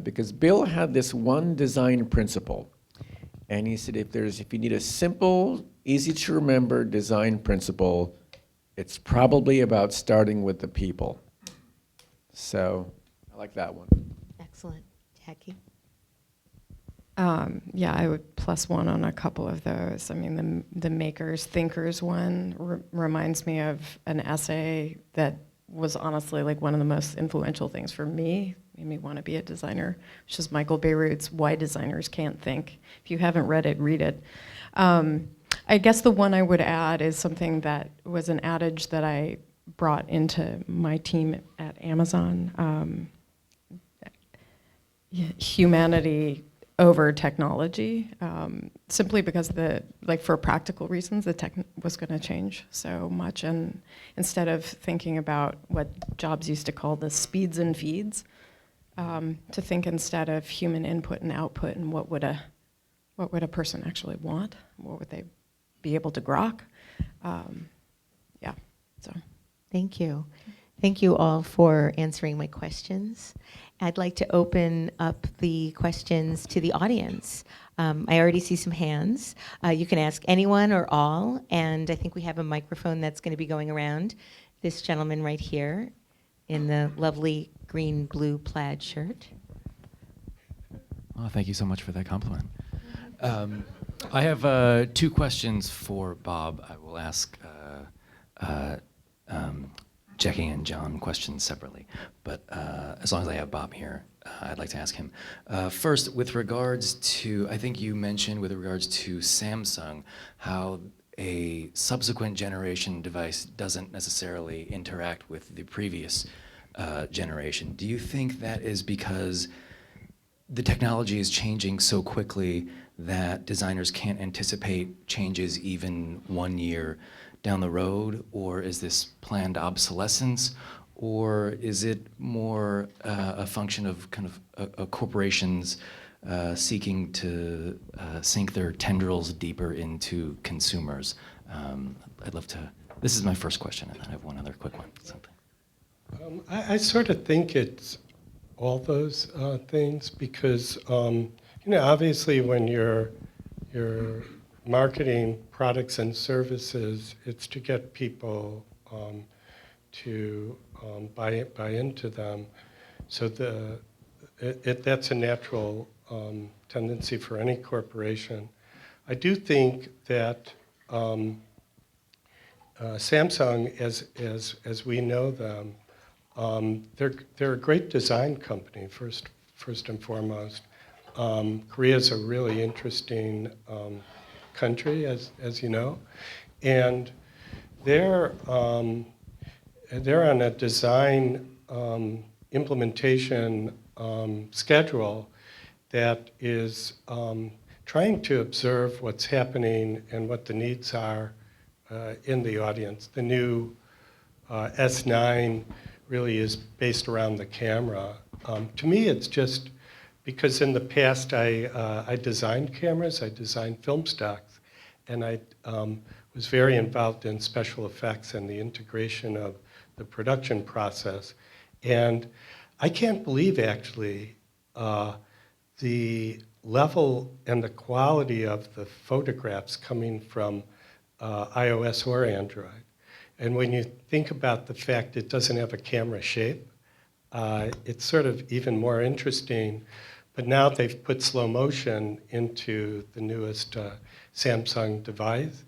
because Bill had this one design principle, and he said if you need a simple, easy to remember design principle, it's probably about starting with the people. So I like that one. Excellent. Jackie? Yeah, I would +1 on a couple of those. I mean, the makers, thinkers one reminds me of an essay that was honestly like one of the most influential things for me, made me want to be a designer, which is Michael Bierut's Why Designers Can't Think. If you haven't read it, read it. I guess the one I would add is something that was an adage that I brought into my team at Amazon. Humanity over technology, simply because for practical reasons, the tech was going to change so much. And instead of thinking about what Jobs used to call the speeds and feeds, to think instead of human input and output and what would a person actually want? What would they be able to grok? So. Thank you. Thank you all for answering my questions. I'd like to open up the questions to the audience. I already see some hands. You can ask anyone or all, and I think we have a microphone that's going to be going around. This gentleman right here in the lovely green-blue plaid shirt. Oh, thank you so much for that compliment. I have 2 questions for Bob. I will ask Jackie and John questions separately, but as long as I have Bob here, I'd like to ask him. First, with regards to, I think you mentioned with regards to Samsung, how a subsequent generation device doesn't necessarily interact with the previous generation. Do you think that is because the technology is changing so quickly that designers can't anticipate changes even 1 year down the road, or is this planned obsolescence, or is it more a function of kind of corporations seeking to sink their tendrils deeper into consumers? I'd love to. This is my first question, and then I have one other quick one. I sort of think it's all those things because obviously when you're marketing products and services, it's to get people to buy into them. So that's a natural tendency for any corporation. I do think that Samsung, as we know them, they're a great design company. First and foremost, Korea is a really interesting country, as you know, and they're on a design implementation schedule that is trying to observe what's happening and what the needs are in the audience. The new S9 really is based around the camera. To me, it's just because in the past I designed cameras, I designed film stocks, and I was very involved in special effects and the integration of the production process. And I can't believe actually the level and the quality of the photographs coming from iOS or Android. And when you think about the fact it doesn't have a camera shape, it's sort of even more interesting. But now they've put slow motion into the newest Samsung device.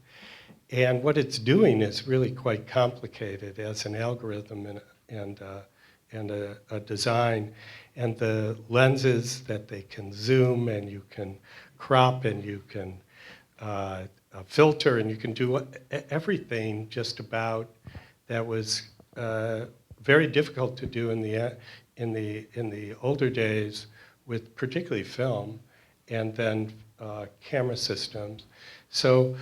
And what it's doing is really quite complicated as an algorithm and a design. And the lenses that they can zoom and you can crop and you can filter and you can do everything just about that was very difficult to do in the older days with particularly film and then camera systems. So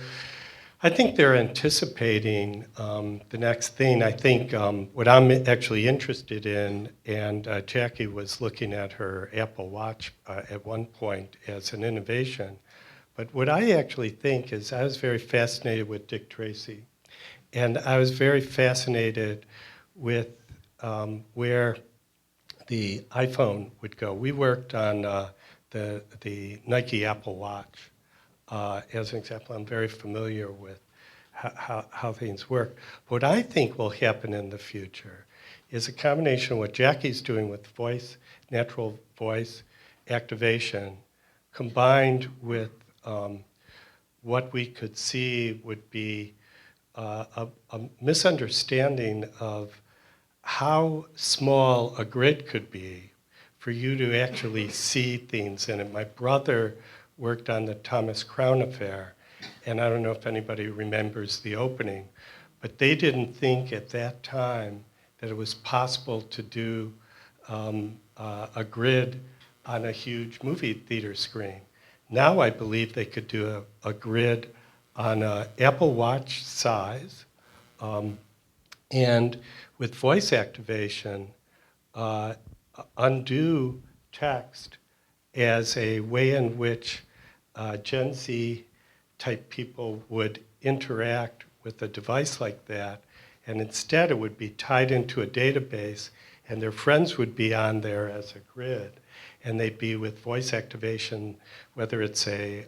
I think they're anticipating the next thing. I think what I'm actually interested in, and Jackie was looking at her Apple Watch at one point as an innovation, but what I actually think is I was very fascinated with Dick Tracy, and I was very fascinated with where the iPhone would go. We worked on the Nike Apple Watch. As an example, I'm very familiar with how things work. What I think will happen in the future is a combination of what Jackie's doing with voice, natural voice activation, combined with what we could see would be a misunderstanding of how small a grid could be for you to actually see things in it. My brother worked on the Thomas Crown Affair, and I don't know if anybody remembers the opening, but they didn't think at that time that it was possible to do a grid on a huge movie theater screen. Now I believe they could do a grid on an Apple Watch size, and with voice activation, undo text as a way in which Gen Z type people would interact with a device like that, and instead it would be tied into a database and their friends would be on there as a grid, and they'd be with voice activation, whether it's a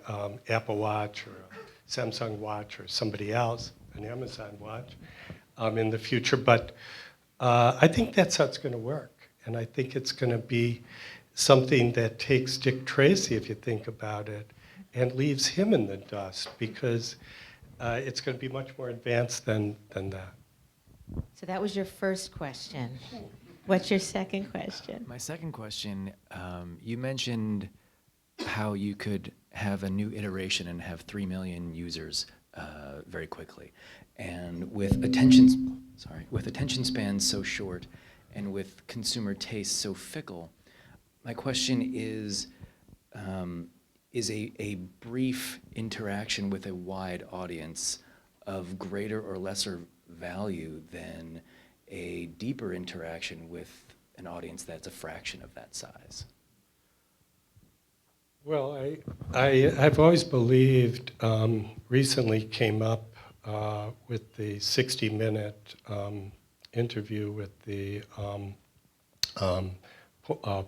Apple Watch or a Samsung Watch or somebody else, an Amazon Watch, in the future. But I think that's how it's going to work, and I think it's going to be something that takes Dick Tracy, if you think about it, and leaves him in the dust, because it's going to be much more advanced than that. So that was your first question. What's your second question? My second question, you mentioned how you could have a new iteration and have 3 million users very quickly. And with attention spans so short and with consumer tastes so fickle, my question is a brief interaction with a wide audience of greater or lesser value than a deeper interaction with an audience that's a fraction of that size? Well, I've always believed, recently came up with the 60-minute interview with the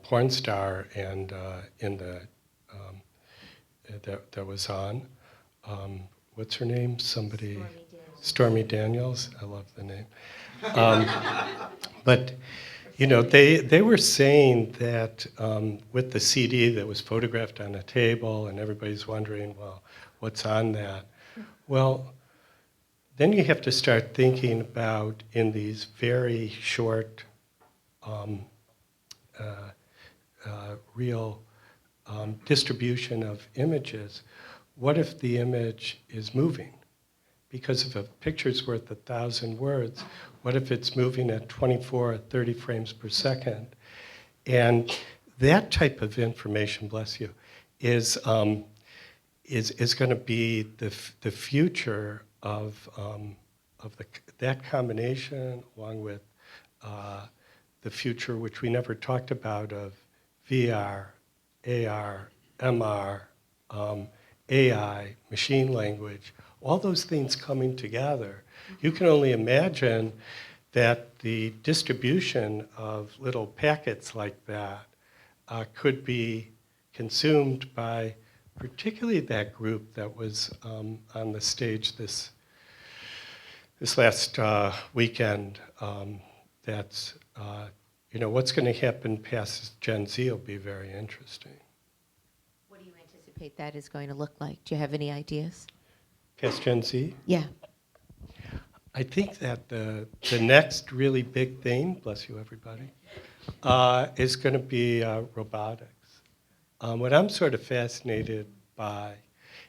porn star and in the that was on. What's her name? Somebody. Stormy Daniels. I love the name. But you know, they were saying that with the CD that was photographed on a table, and everybody's wondering, well, what's on that? Well, then you have to start thinking about, in these very short, real distribution of images, what if the image is moving? Because if a picture's worth 1,000 words, what if it's moving at 24 or 30 frames per second? And that type of information, bless you, is going to be the future of that combination, along with the future, which we never talked about, of VR AR, MR, AI, machine language, all those things coming together. You can only imagine that the distribution of little packets like that could be consumed by particularly that group that was on the stage this last weekend. That's, what's going to happen past Gen Z will be very interesting. What do you anticipate that is going to look like? Do you have any ideas? Past Gen Z? Yeah. I think that the next really big thing, bless you everybody, is going to be robotics. What I'm sort of fascinated by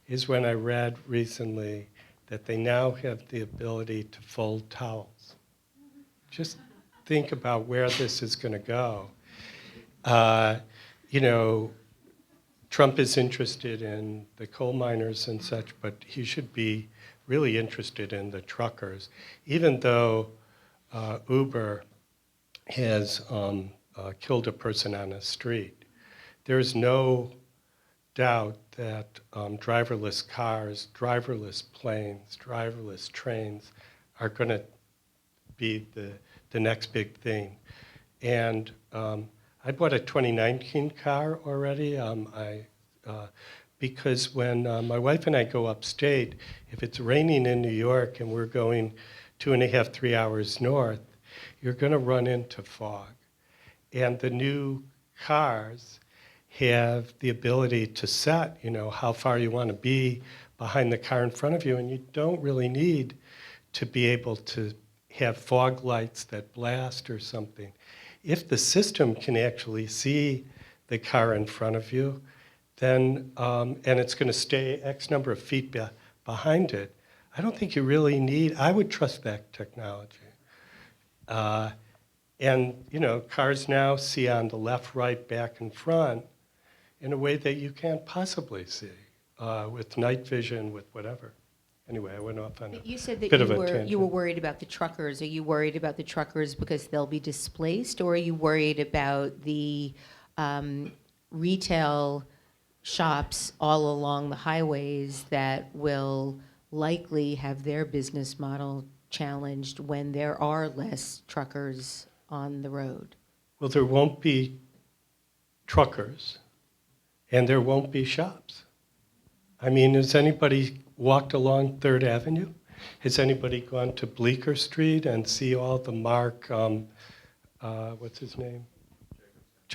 is when I read recently that they now have the ability to fold towels. Just think about where this is going to go. Trump is interested in the coal miners and such, but he should be really interested in the truckers, even though Uber has killed a person on a street. There's no doubt that driverless cars, driverless planes, driverless trains are going to be the next big thing. And I bought a 2019 car already. Because when my wife and I go upstate, if it's raining in New York and we're going 2.5, 3 hours north, you're going to run into fog. And the new cars have the ability to set, how far you want to be behind the car in front of you, and you don't really need to be able to have fog lights that blast or something. If the system can actually see the car in front of you, then, and it's going to stay X number of feet behind it, I don't think you really need, I would trust that technology. Cars now see on the left, right, back, and front in a way that you can't possibly see with night vision, with whatever. Anyway, I went off on a You said that bit of a tangent. you were worried about the truckers. Are you worried about the truckers because they'll be displaced, or are you worried about the retail shops all along the highways that will likely have their business model challenged when there are less truckers on the road? Well, there won't be truckers, and there won't be shops. I mean, has anybody walked along 3rd Avenue? Has anybody gone to Bleecker Street and see all the Mark, what's his name?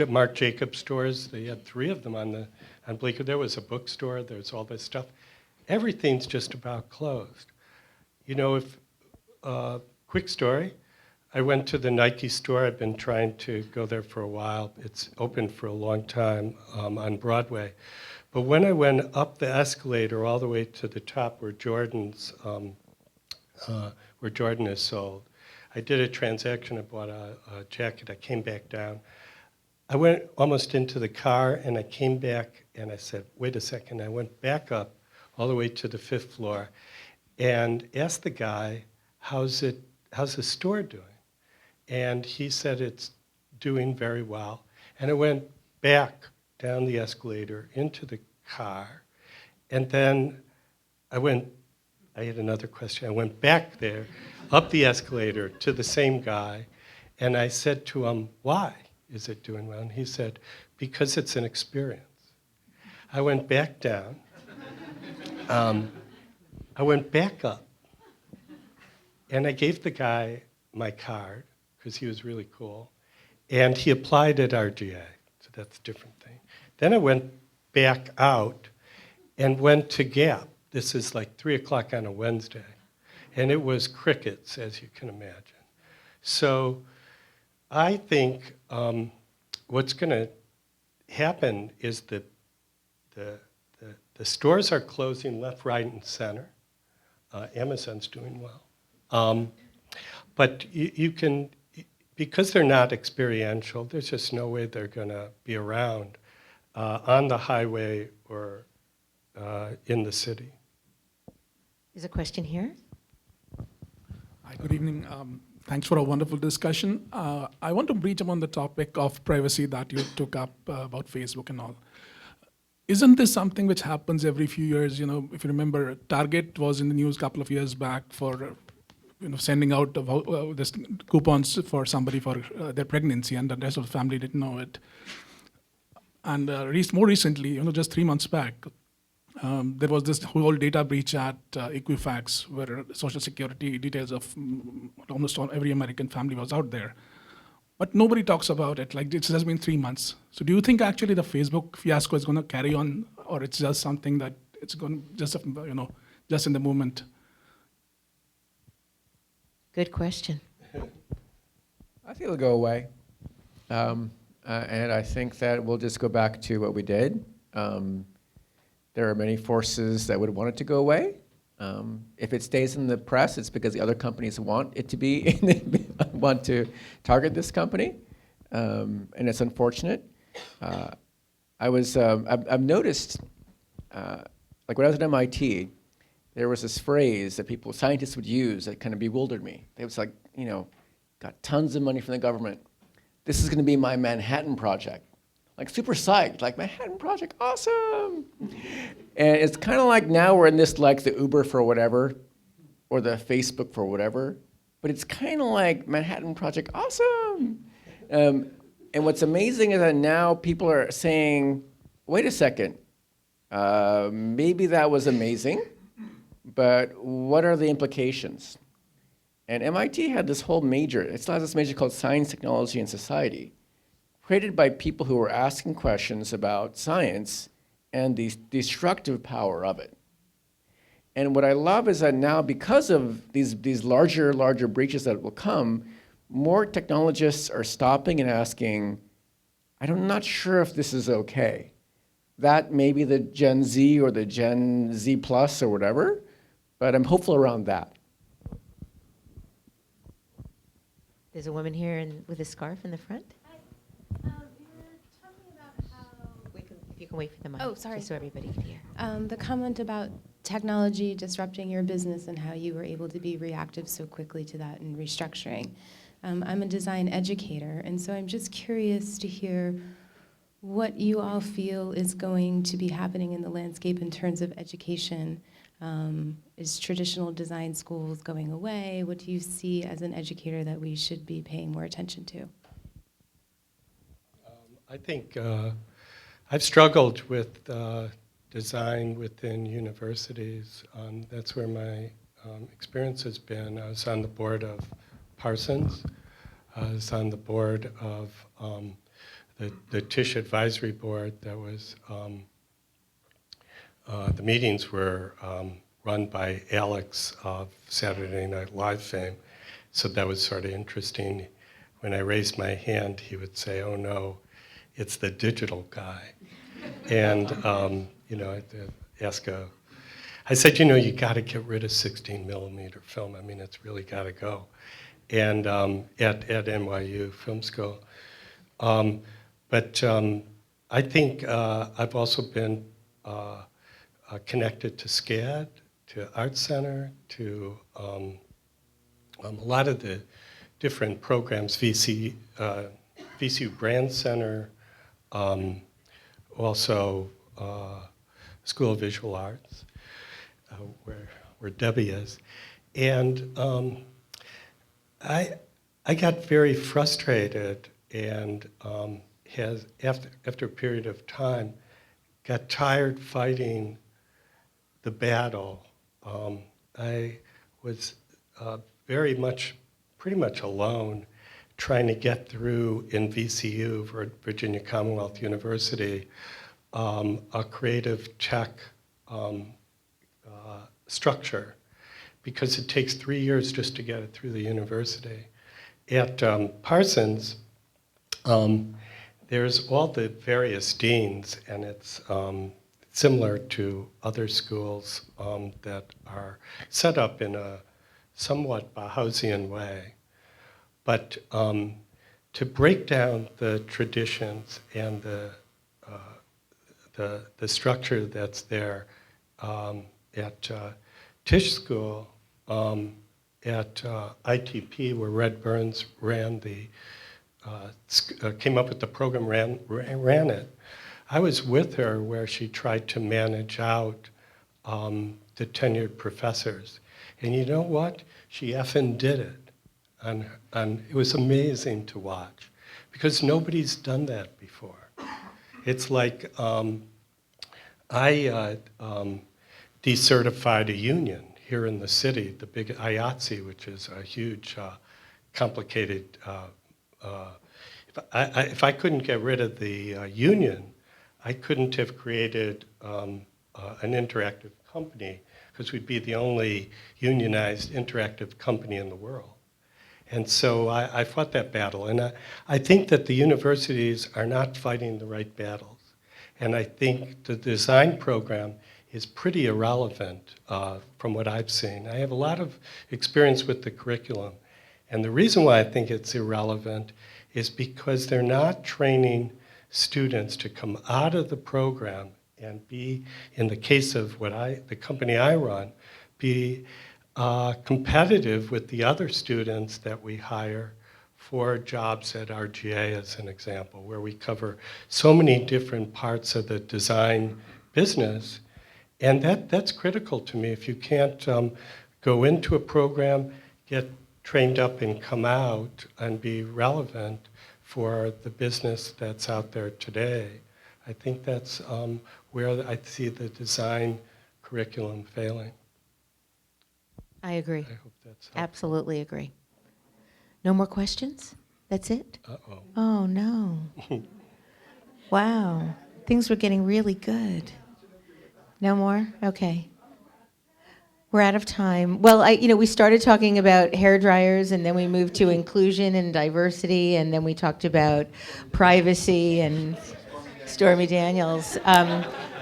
Mark Jacobs stores? They had 3 of them on Bleecker. There was a bookstore. There's all this stuff. Everything's just about closed. Quick story. I went to the Nike store. I've been trying to go there for a while. It's open for a long time on Broadway. But when I went up the escalator all the way to the top where Jordan is sold, I did a transaction. I bought a jacket. I came back down. I went almost into the car, and I came back, and I said, wait a second. I went back up all the way to the 5th floor and asked the guy, how's the store doing? And he said it's doing very well. And I went back down the escalator into the car, and then I had another question. I went back there, up the escalator to the same guy, and I said to him, why is it doing well? And he said, because it's an experience. I went back down. I went back up, and I gave the guy my card, because he was really cool, and he applied at RGA, so that's a different thing. Then I went back out and went to Gap. This is like 3 o'clock on a Wednesday, and it was crickets, as you can imagine. So I think what's going to happen is that the stores are closing left, right, and center. Amazon's doing well. But you can, because they're not experiential, there's just no way they're going to be around on the highway or in the city. There's a question here. Hi, good evening. Thanks for a wonderful discussion. I want to breach upon the topic of privacy that you took up about Facebook and all. Isn't this something which happens every few years? You know, if you remember, Target was in the news a couple of years back for sending out this coupons for somebody for their pregnancy, and the rest of the family didn't know it. And more recently, just 3 months back, there was this whole data breach at Equifax, where Social Security details of almost every American family was out there. But nobody talks about it. Like, it has been 3 months. So do you think actually the Facebook fiasco is going to carry on, or it's just something that it's going just in the moment? Good question. I think it'll go away. And I think that we'll just go back to what we did. There are many forces that would want it to go away. If it stays in the press, it's because the other companies want it to be, want to target this company, and it's unfortunate. I've noticed, like when I was at MIT, there was this phrase that scientists would use that kind of bewildered me. They was like, got tons of money from the government. This is going to be my Manhattan Project. Like super psyched, like Manhattan Project, awesome. And it's kind of like now we're in this like the Uber for whatever, or the Facebook for whatever, but it's kind of like Manhattan Project, awesome. And what's amazing is that now people are saying, wait a second, maybe that was amazing, but what are the implications? And MIT had this whole major, it still has this major called Science, Technology, and Society, created by people who were asking questions about science and the destructive power of it. And what I love is that now, because of these larger breaches that will come, more technologists are stopping and asking, I'm not sure if this is okay. That may be the Gen Z or the Gen Z plus or whatever, but I'm hopeful around that. There's a woman here with a scarf in the front. You were talking about how... If you can wait for the mic. Oh, sorry. Just so everybody can hear. The comment about technology disrupting your business and how you were able to be reactive so quickly to that and restructuring. I'm a design educator, and so I'm just curious to hear what you all feel is going to be happening in the landscape in terms of education. Is traditional design schools going away? What do you see as an educator that we should be paying more attention to? I think I've struggled with design within universities. That's where my experience has been. I was on the board of Parsons. I was on the board of the Tisch Advisory Board. That was the meetings were run by Alex of Saturday Night Live fame, so that was sort of interesting. When I raised my hand, he would say, "Oh no, it's the digital guy," and I said, you got to get rid of 16 millimeter film. I mean, it's really got to go, and at NYU Film School, but I think I've also been connected to SCAD, to Art Center, to a lot of the different programs, VCU Brand Center, also School of Visual Arts, where Debbie is. And I got very frustrated and after a period of time, got tired fighting the battle. I was pretty much alone trying to get through in VCU, Virginia Commonwealth University, a creative tech structure, because it takes 3 years just to get it through the university. At Parsons, there's all the various deans, and it's similar to other schools that are set up in a somewhat Bauhausian way. But to break down the traditions and the structure that's there at Tisch School, at ITP, where Red Burns ran came up with the program, ran it. I was with her where she tried to manage out the tenured professors. And you know what? She effing did it. And it was amazing to watch because nobody's done that before. It's like I decertified a union here in the city, the big IATSE, which is a huge, complicated. If I couldn't get rid of the union, I couldn't have created an interactive company because we'd be the only unionized interactive company in the world. And so I fought that battle. And I think that the universities are not fighting the right battles. And I think the design program is pretty irrelevant from what I've seen. I have a lot of experience with the curriculum. And the reason why I think it's irrelevant is because they're not training students to come out of the program and be, in the case of the company I run, be competitive with the other students that we hire for jobs at RGA, as an example, where we cover so many different parts of the design business. And that's critical to me. If you can't go into a program, get trained up and come out and be relevant for the business that's out there today, I think that's where I see the design curriculum failing. I agree. I hope that's helpful. Absolutely agree. No more questions? That's it? Uh-oh. Oh, no. Wow. Things were getting really good. No more? Okay. We're out of time. Well, we started talking about hair dryers, and then we moved to inclusion and diversity, and then we talked about privacy and Stormy Daniels.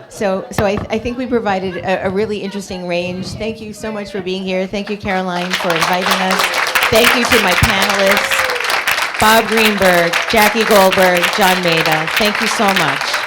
So I think we provided a really interesting range. Thank you so much for being here. Thank you, Caroline, for inviting us. Thank you to my panelists, Bob Greenberg, Jackie Goldberg, John Maida. Thank you so much.